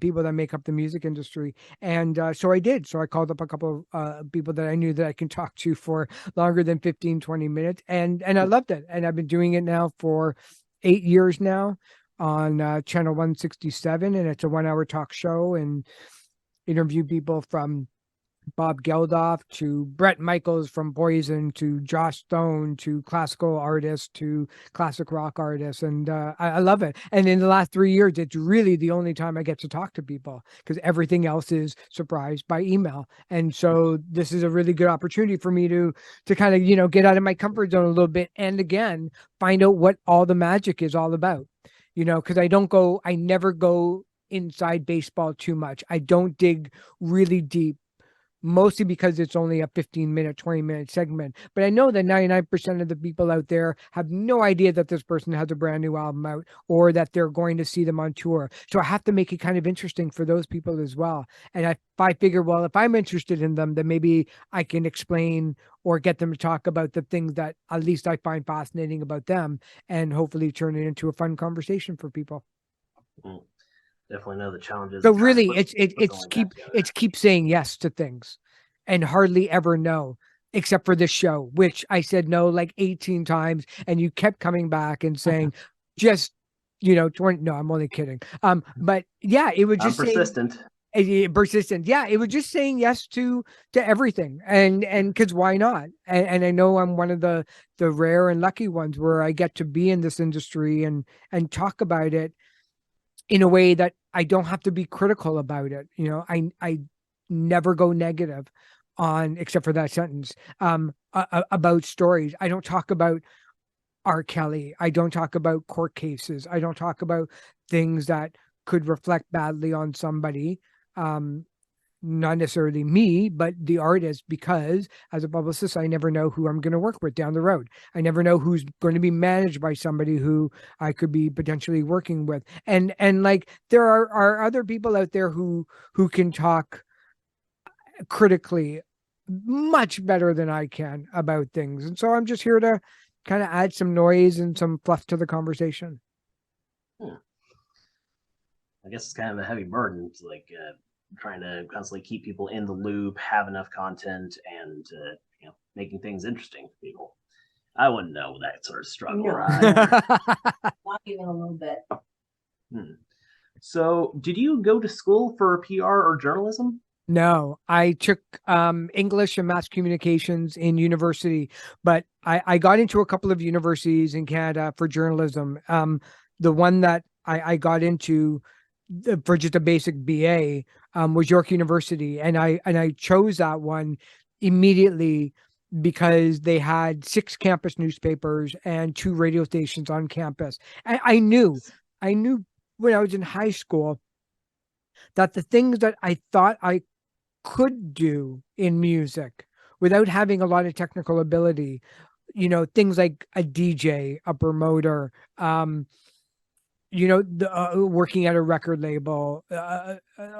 people that make up the music industry. And so I did. So I called up a couple of people that I knew that I can talk to for longer than 15-20 minutes. And I loved it. And I've been doing it now for 8 years now on channel 167. And it's a 1-hour talk show, and interview people from Bob Geldof to Bret Michaels from Poison to Josh Stone to classical artists to classic rock artists. And I love it. And in the last 3 years, it's really the only time I get to talk to people, because everything else is surprised by email. And so this is a really good opportunity for me to kind of, get out of my comfort zone a little bit. And again, find out what all the magic is all about, because I never go inside baseball too much. I don't dig really deep, mostly because it's only a 15-minute, 20-minute segment. But I know that 99% of the people out there have no idea that this person has a brand new album out, or that they're going to see them on tour. So I have to make it kind of interesting for those people as well. And I figure, well, if I'm interested in them, then maybe I can explain or get them to talk about the things that at least I find fascinating about them, and hopefully turn it into a fun conversation for people. Definitely know the challenges. So really, it's keep saying yes to things, and hardly ever no, except for this show, which I said no like 18 times, and you kept coming back and saying, just 20. No, I'm only kidding. But yeah, it would just persistent. Persistent. Yeah, it was just saying yes to everything, and because why not? And I know I'm one of the rare and lucky ones where I get to be in this industry and talk about it in a way that I don't have to be critical about it. I never go negative on, except for that sentence, about stories. I don't talk about R. Kelly. I don't talk about court cases. I don't talk about things that could reflect badly on somebody. not necessarily me, but the artist, because as a publicist, I never know who I'm going to work with down the road. I never know who's going to be managed by somebody who I could be potentially working with. And like, there are other people out there who can talk critically much better than I can about things. And so I'm just here to kind of add some noise and some fluff to the conversation. I guess it's kind of a heavy burden to trying to constantly keep people in the loop, have enough content, and making things interesting for people. I wouldn't know that sort of struggle. No. Right? Not even a little bit. So, did you go to school for PR or journalism? No, I took English and mass communications in university, but I got into a couple of universities in Canada for journalism. The one that I got into for just a basic BA was York University, and I chose that one immediately because they had 6 campus newspapers and 2 radio stations on campus. And I knew when I was in high school that the things that I thought I could do in music without having a lot of technical ability, things like a DJ, a promoter, working at a record label,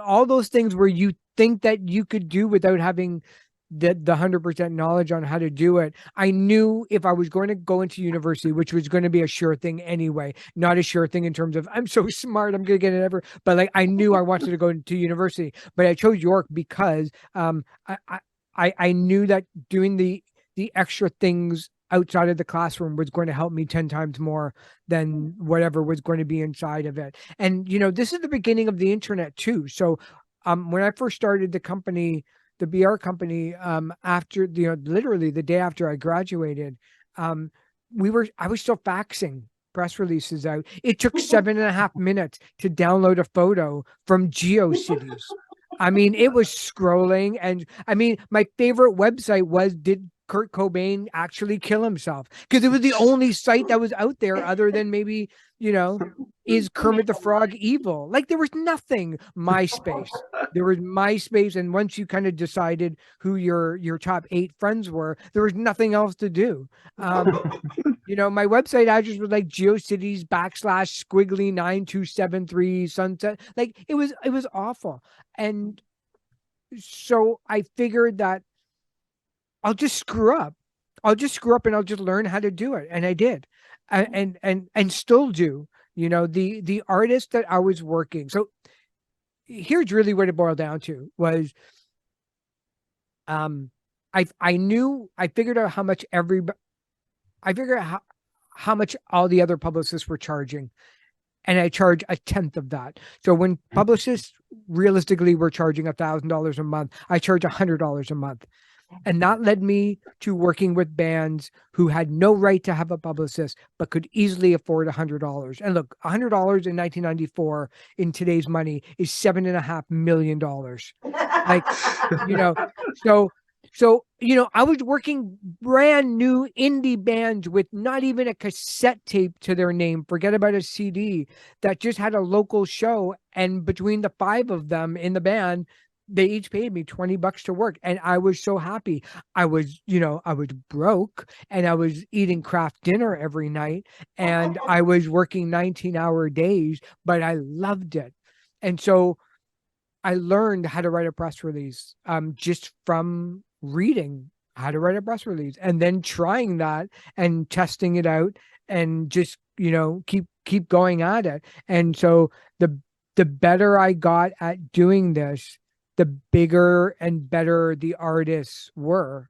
all those things where you think that you could do without having the 100% knowledge on how to do it. I knew if I was going to go into university, which was going to be a sure thing anyway, not a sure thing in terms of I'm so smart, I'm going to get it ever, but like I knew I wanted to go into university. But I chose York because I knew that doing the extra things outside of the classroom was going to help me 10 times more than whatever was going to be inside of it. And, this is the beginning of the internet too. So when I first started the company, the BR company, after, literally the day after I graduated, I was still faxing press releases out. It took 7.5 minutes to download a photo from GeoCities. I mean, it was scrolling. And I mean, my favorite website was, did Kurt Cobain actually kill himself? Because it was the only site that was out there other than maybe, is Kermit the Frog evil? Like there was nothing. MySpace. There was MySpace. And once you kind of decided who your top 8 friends were, there was nothing else to do. My website address was like GeoCities / 9273 sunset. Like it was awful. And so I figured that I'll just screw up. And I'll just learn how to do it. And I did. And still do. The artist that I was working. So here's really what it boiled down to was I figured out how much how much all the other publicists were charging. And I charge 1/10 of that. So when publicists realistically were charging $1,000 a month, I charge $100 a month. And that led me to working with bands who had no right to have a publicist, but could easily afford $100. And look, $100 in 1994 in today's money is $7.5 million. Like, so, I was working brand new indie bands with not even a cassette tape to their name. Forget about a CD that just had a local show. And between the 5 of them in the band, they each paid me $20 to work. And I was so happy. I was broke and I was eating craft dinner every night and I was working 19-hour days, but I loved it. And so I learned how to write a press release just from reading how to write a press release and then trying that and testing it out and just, keep going at it. And so the better I got at doing this, the bigger and better the artists were.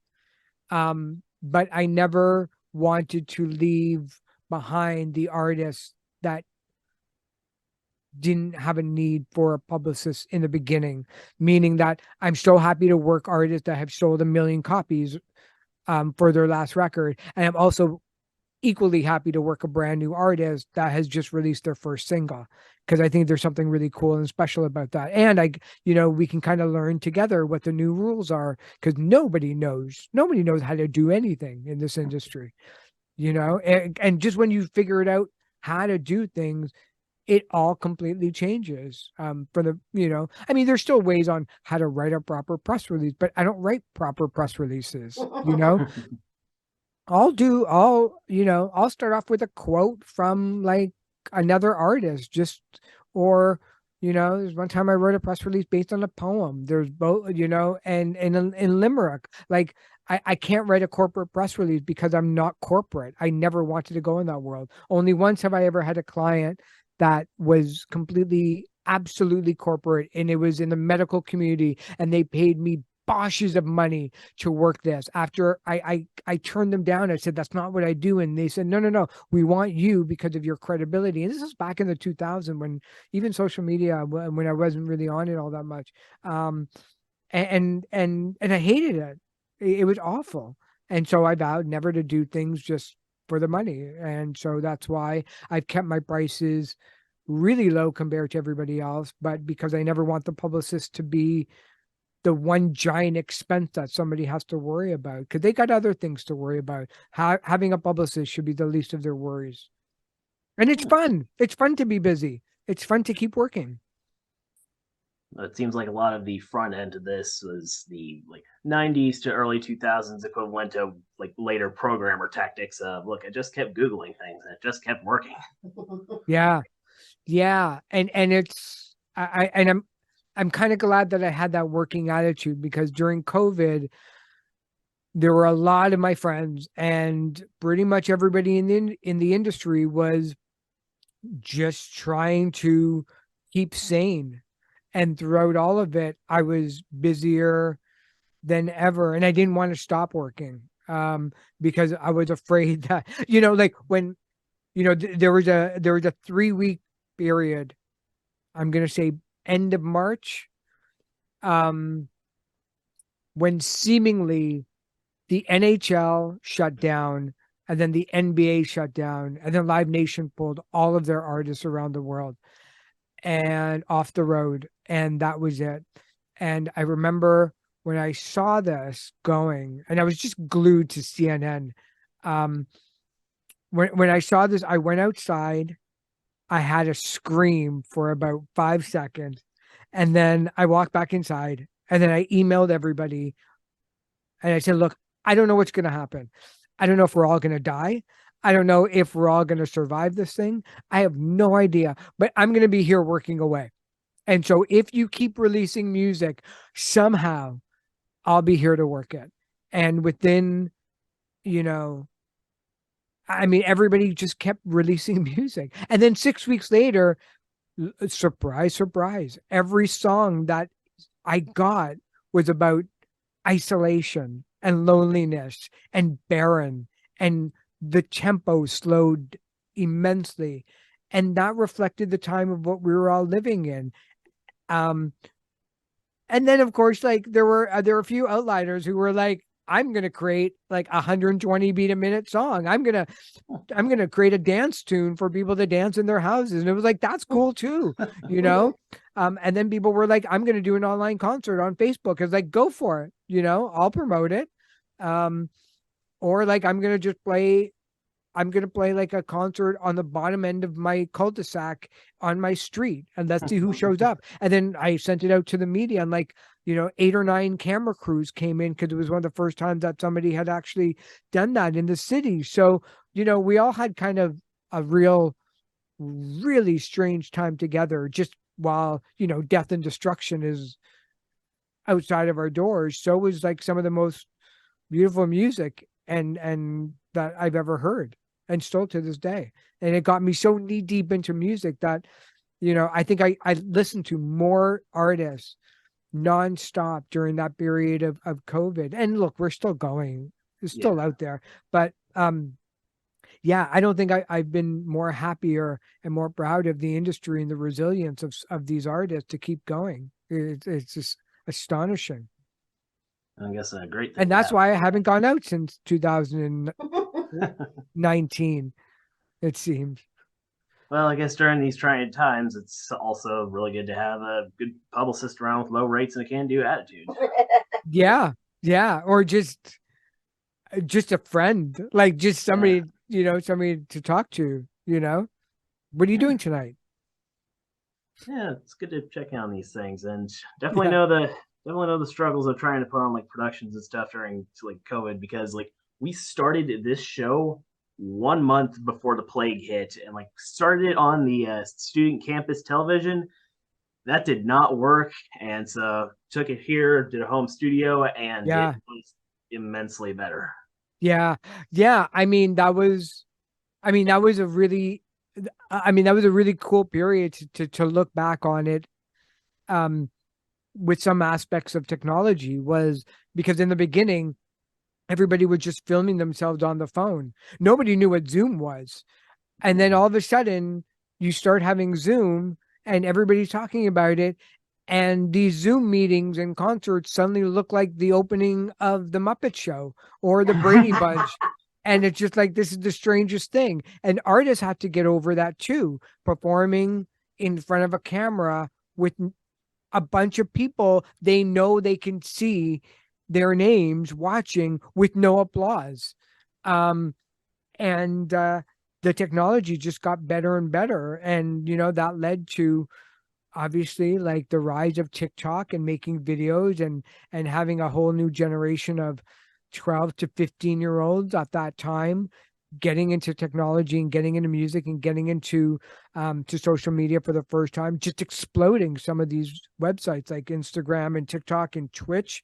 But I never wanted to leave behind the artists that didn't have a need for a publicist in the beginning, meaning that I'm so happy to work artists that have sold 1 million copies for their last record. And I'm also equally happy to work a brand new artist that has just released their first single, because I think there's something really cool and special about that. And we can kind of learn together what the new rules are, because nobody knows how to do anything in this industry, and just when you figure it out how to do things, it all completely changes. For the, I mean, there's still ways on how to write a proper press release, but I don't write proper press releases, I'll start off with a quote from like another artist, or there's one time I wrote a press release based on a poem. There's both, and in limerick, like I can't write a corporate press release because I'm not corporate. I never wanted to go in that world. Only once have I ever had a client that was completely, absolutely corporate, and it was in the medical community, and they paid me boshes of money to work this. After I turned them down, I said, that's not what I do. And they said, no, we want you because of your credibility. And this is back in the 2000s when even social media, when I wasn't really on it all that much. And I hated it. It was awful. And so I vowed never to do things just for the money. And so that's why I've kept my prices really low compared to everybody else. But because I never want the publicist to be the one giant expense that somebody has to worry about, because they got other things to worry about. Having a publicist should be the least of their worries. And it's fun. It's fun to be busy. It's fun to keep working. It seems like a lot of the front end of this was the 90s to early 2000s equivalent to later programmer tactics of, look, I just kept Googling things and it just kept working. Yeah. And it's, I'm kind of glad that I had that working attitude, because during COVID, there were a lot of my friends and pretty much everybody in the industry was just trying to keep sane. And throughout all of it, I was busier than ever. And I didn't want to stop working because I was afraid that, when, there was a 3-week period, I'm going to say end of March, when seemingly the NHL shut down, and then the NBA shut down, and then Live Nation pulled all of their artists around the world and off the road. And that was it. And I remember when I saw this going, and I was just glued to CNN. When I saw this, I went outside. I had a scream for about 5 seconds. And then I walked back inside, and then I emailed everybody. And I said, look, I don't know what's going to happen. I don't know if we're all going to die. I don't know if we're all going to survive this thing. I have no idea, but I'm going to be here working away. And so if you keep releasing music, somehow I'll be here to work it. And within, everybody just kept releasing music. And then 6 weeks later, surprise, surprise, every song that I got was about isolation and loneliness and barren, and the tempo slowed immensely. And that reflected the time of what we were all living in. And then of course, there were a few outliers who were like, I'm going to create 120 beat a minute song. I'm going to create a dance tune for people to dance in their houses. And it was like, that's cool too, and then people were like, I'm going to do an online concert on Facebook. It's like, go for it. I'll promote it. Or I'm going to play a concert on the bottom end of my cul-de-sac on my street, and let's see who shows up. And then I sent it out to the media, and 8 or 9 camera crews came in, because it was one of the first times that somebody had actually done that in the city. So, we all had kind of a really strange time together, just while, death and destruction is outside of our doors. So was some of the most beautiful music and that I've ever heard, and still to this day. And it got me so knee deep into music that, I think I listened to more artists nonstop during that period of COVID. And look, we're still going, it's still out there, but I don't think I've been more happier and more proud of the industry and the resilience of these artists to keep going. It's just astonishing. I guess a great thing. And that's why I haven't gone out since 2019, it seems. Well, I guess during these trying times, it's also really good to have a good publicist around with low rates and a can-do attitude. Yeah. Or just a friend, just somebody, somebody to talk to, What are you doing tonight? Yeah, it's good to check in on these things, and definitely know the struggles of trying to put on like productions and stuff during like COVID, because like we started this show 1 month before the plague hit, and like started it on the student campus television. That did not work, and so took it here, did a home studio, and Yeah. it was immensely better. Yeah. Yeah. I mean, that was a really, that was a really cool period to look back on it. With some aspects of technology, was because in the beginning, everybody was just filming themselves on the phone. Nobody knew what Zoom was. And then all of a sudden you start having Zoom and everybody's talking about it. And these Zoom meetings and concerts suddenly look like the opening of the Muppet Show or the Brady Bunch. And it's just like, this is the strangest thing. And artists have to get over that too, performing in front of a camera with a bunch of people they know they can see their names watching with no applause. And the technology just got better and better. And, that led to obviously like the rise of TikTok and making videos and having a whole new generation of 12 to 15-year-olds at that time getting into technology and getting into music and getting into to social media for the first time, just exploding some of these websites like Instagram and TikTok and Twitch,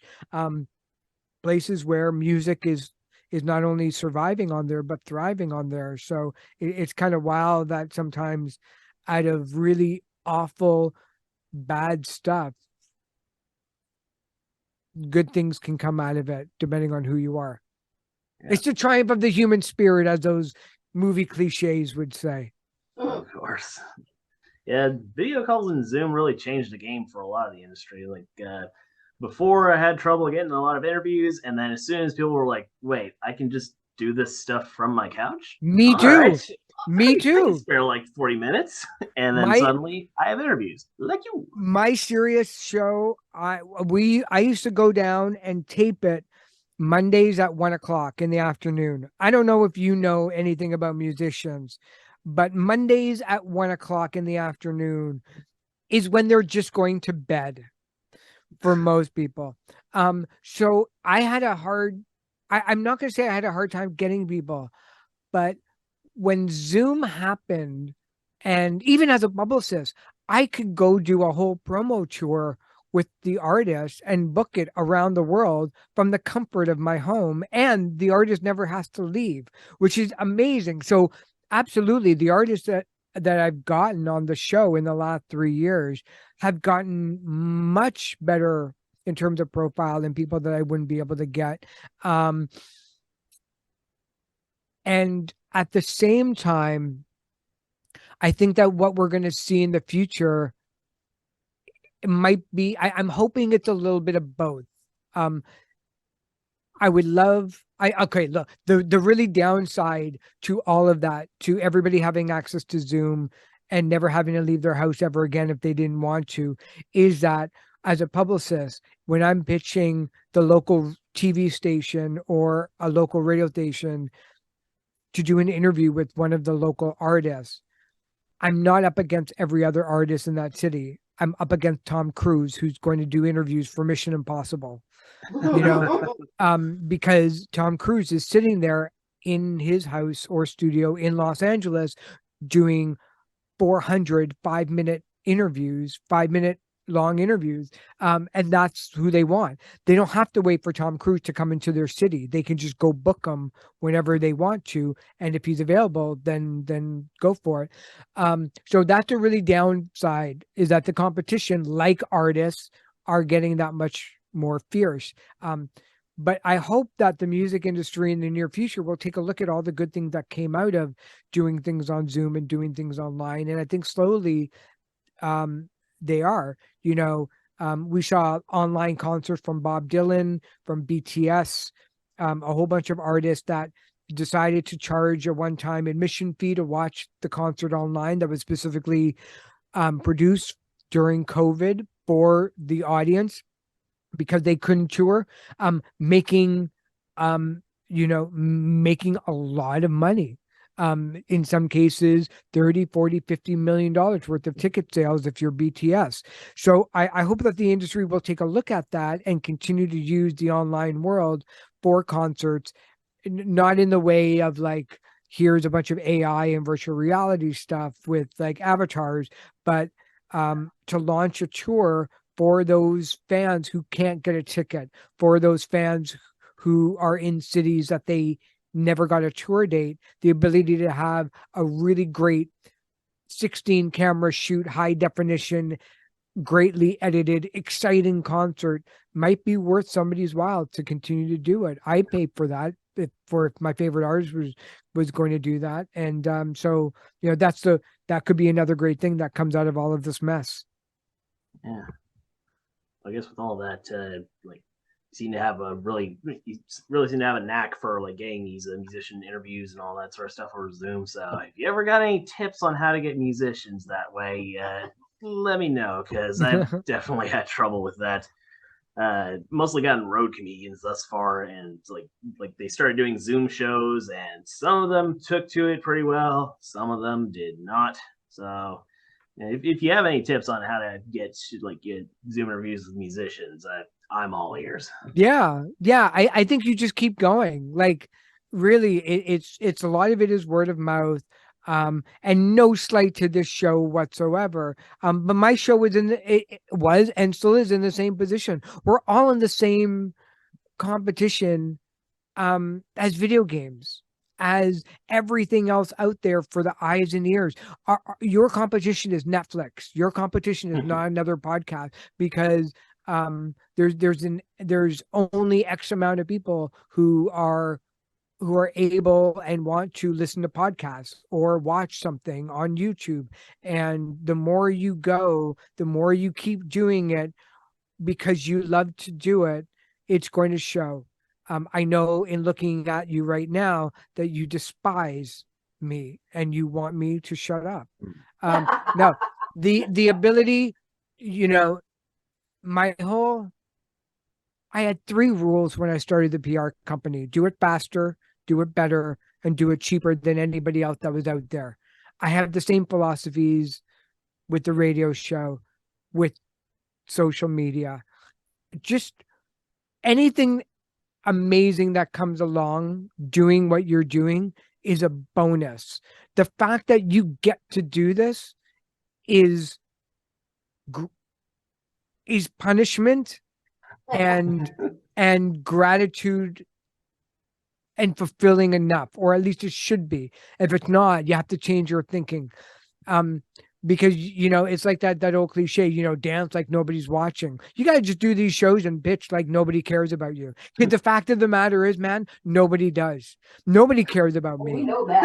places where music is not only surviving on there but thriving on there. So it's kind of wild that sometimes out of really awful bad stuff, good things can come out of it depending on who you are. Yeah. It's the triumph of the human spirit, as those movie cliches would say. Of course. Yeah, video calls and Zoom really changed the game for a lot of the industry. Like before, I had trouble getting a lot of interviews, and then as soon as people were like, "Wait, I can just do this stuff from my couch?" Me too. Right. Me too. I can spare like 40 minutes, and then suddenly I have interviews like you. My Sirius show, I used to go down and tape it Mondays at 1:00 in the afternoon. I don't know if you know anything about musicians, but Mondays at 1:00 in the afternoon is when they're just going to bed for most people. So I had I'm not going to say I had a hard time getting people, but when Zoom happened, and even as a publicist, I could go do a whole promo tour with the artist and book it around the world from the comfort of my home, and the artist never has to leave, which is amazing. So absolutely, the artists that I've gotten on the show in the last 3 years have gotten much better in terms of profile than people that I wouldn't be able to get. And at the same time, I think that what we're going to see in the future, it might be, I'm hoping it's a little bit of both. I would love, look, the really downside to all of that, to everybody having access to Zoom and never having to leave their house ever again if they didn't want to, is that as a publicist, when I'm pitching the local TV station or a local radio station to do an interview with one of the local artists, I'm not up against every other artist in that city. I'm up against Tom Cruise, who's going to do interviews for Mission Impossible, because Tom Cruise is sitting there in his house or studio in Los Angeles doing 400 5-minute interviews, 5-minute long interviews. And that's who they want. They don't have to wait for Tom Cruise to come into their city. They can just go book him whenever they want to. And if he's available, then go for it. So that's a really downside, is that the competition, like artists, are getting that much more fierce. But I hope that the music industry in the near future will take a look at all the good things that came out of doing things on Zoom and doing things online. And I think slowly, they are. We saw online concerts from Bob Dylan, from BTS, a whole bunch of artists that decided to charge a one-time admission fee to watch the concert online that was specifically produced during COVID for the audience because they couldn't tour, making a lot of money. In some cases, 30, 40, $50 million worth of ticket sales if you're BTS. So I hope that the industry will take a look at that and continue to use the online world for concerts, not in the way of like, here's a bunch of AI and virtual reality stuff with like avatars, but to launch a tour for those fans who can't get a ticket, for those fans who are in cities that they never got a tour date, the ability to have a really great 16 camera shoot, high definition, greatly edited, exciting concert might be worth somebody's while to continue to do it. I pay for that if my favorite artist was going to do that. And so, you know, that could be another great thing that comes out of all of this mess. Yeah. I guess with all that, like, seem to have you really seem to have a knack for like getting these musician interviews and all that sort of stuff over Zoom. So if you ever got any tips on how to get musicians that way, let me know, because I've definitely had trouble with that. Mostly gotten road comedians thus far, and like they started doing Zoom shows, and some of them took to it pretty well, some of them did not. So if you have any tips on how to get Zoom interviews with musicians, I'm all ears. Yeah. I think you just keep going. Like, really, it's a lot of it is word of mouth. And no slight to this show whatsoever. But my show was was and still is in the same position. We're all in the same competition as video games, as everything else out there for the eyes and ears. Your competition is Netflix. Your competition is not another podcast, because there's only X amount of people who are able and want to listen to podcasts or watch something on YouTube. And the more you go, the more you keep doing it because you love to do it, it's going to show. I know in looking at you right now that you despise me and you want me to shut up. No, the ability, you know, I had 3 rules when I started the PR company: do it faster, do it better, and do it cheaper than anybody else that was out there. I have the same philosophies with the radio show, with social media. Just anything amazing that comes along doing what you're doing is a bonus. The fact that you get to do this is punishment and gratitude and fulfilling enough, or at least it should be. If it's not, you have to change your thinking. Because, you know, it's like that old cliche, you know, dance like nobody's watching. You got to just do these shows and bitch like nobody cares about you. Because the fact of the matter is, man, nobody does. Nobody cares about me. We know that.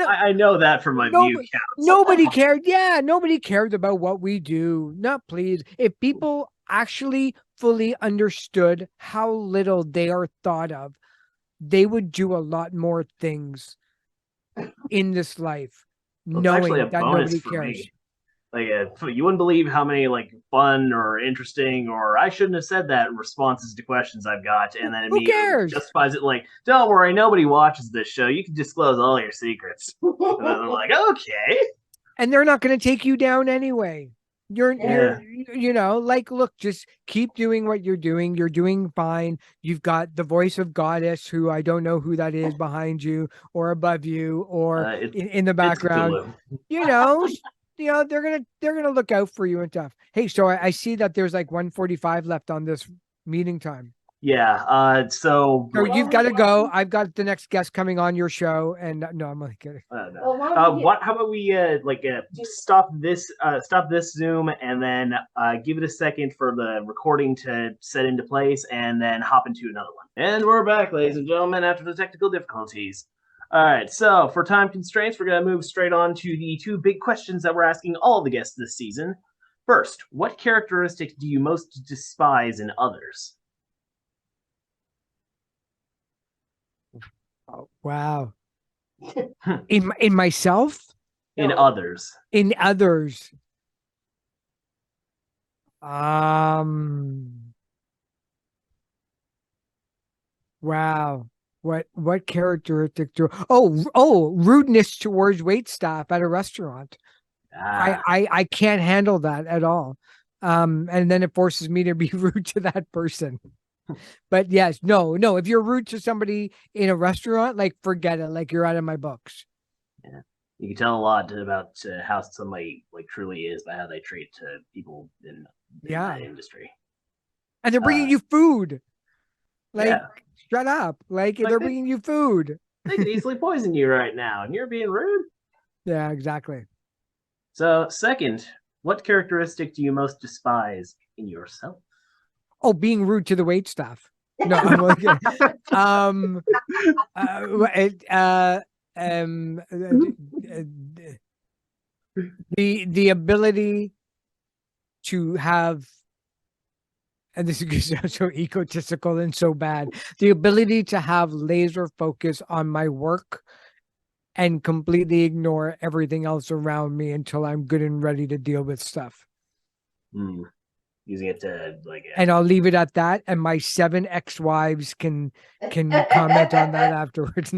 I know that from my view counts. Nobody cared. Yeah, nobody cares about what we do. No, please. If people actually fully understood how little they are thought of, they would do a lot more things in this life. Well, knowing that nobody cares. Me. Like, you wouldn't believe how many like fun or interesting or I shouldn't have said that responses to questions I've got, and then who cares? Justifies it like, don't worry, nobody watches this show. You can disclose all your secrets. And then I'm like, okay. And they're not going to take you down anyway. You're, you know, like, look, just keep doing what you're doing. You're doing fine. You've got the voice of Goddess, who I don't know who that is behind you or above you or in the background. You know, they're gonna look out for you and stuff. Hey, so I see that there's like 1:45 left on this meeting time. Yeah. So you've got to go. I've got the next guest coming on your show, and no, I'm only kidding. No. How about we stop this Zoom and then give it a second for the recording to set into place, and then hop into another one. And we're back, ladies and gentlemen, after the technical difficulties. All right. So for time constraints, we're gonna move straight on to the 2 big questions that we're asking all the guests this season. First, what characteristics do you most despise in others? Oh, wow. In myself? In others. In others. Wow. What characteristic do? Rudeness towards waitstaff at a restaurant. I can't handle that at all. And then it forces me to be rude to that person. But yes, no. If you're rude to somebody in a restaurant, like forget it. Like you're out of my books. Yeah, you can tell a lot about how somebody like truly is by how they treat people in that industry. And they're bringing you food. Like, shut up! Like they're bringing you food. They could easily poison you right now, and you're being rude. Yeah, exactly. So, second, what characteristic do you most despise in yourself? Oh, being rude to the waitstaff. No, I'm the ability to have, and this is so egotistical and so bad, the ability to have laser focus on my work and completely ignore everything else around me until I'm good and ready to deal with stuff. Using it to and I'll leave it at that. And my 7 ex-wives can comment on that afterwards.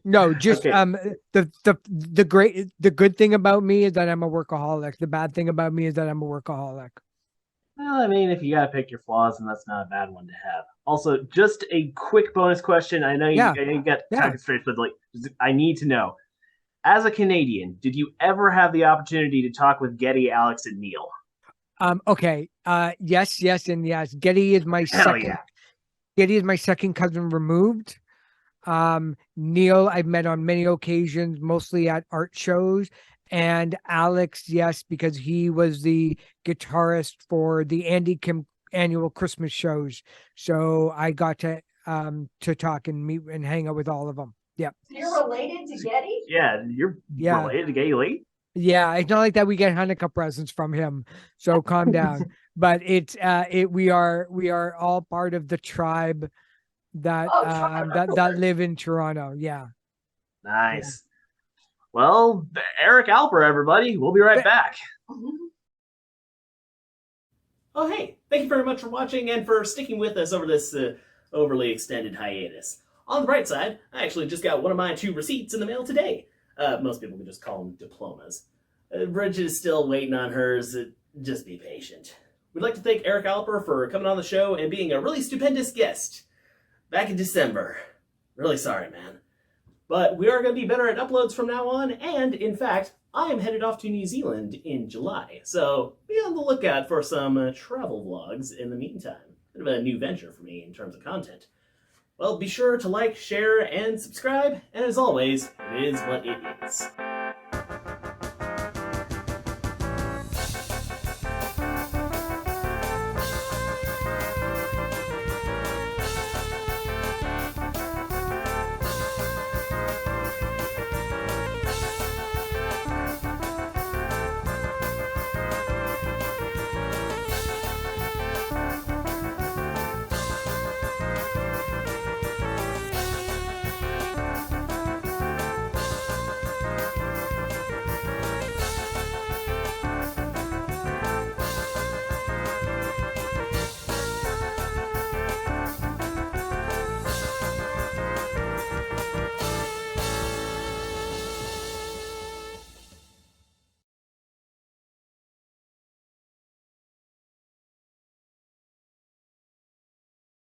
No, just okay. The good thing about me is that I'm a workaholic. The bad thing about me is that I'm a workaholic. Well, I mean, if you gotta pick your flaws, then that's not a bad one to have. Also, just a quick bonus question. I know you got talking straight, but I need to know. As a Canadian, did you ever have the opportunity to talk with Getty, Alex, and Neil? Okay. Yes, and yes. Getty is my Getty is my second cousin removed. Neil, I've met on many occasions, mostly at art shows. And Alex, yes, because he was the guitarist for the Andy Kim annual Christmas shows. So I got to talk and meet and hang out with all of them. Yeah. So you're related to Getty? Yeah, you're related to Getty Lee? Yeah, it's not like that we get Hanukkah presents from him. So calm down. But we are all part of the tribe that that live in Toronto. Yeah. Nice. Well, Eric Alper, everybody. We'll be right back. Oh, hey. Thank you very much for watching and for sticking with us over this overly extended hiatus. On the bright side, I actually just got one of my 2 receipts in the mail today. Most people can just call them diplomas. Bridget is still waiting on hers. Just be patient. We'd like to thank Eric Alper for coming on the show and being a really stupendous guest back in December. Really sorry, man. But we are going to be better at uploads from now on, and in fact, I am headed off to New Zealand in July, so be on the lookout for some travel vlogs in the meantime. Bit of a new venture for me in terms of content. Well, be sure to like, share, and subscribe, and as always, it is what it is.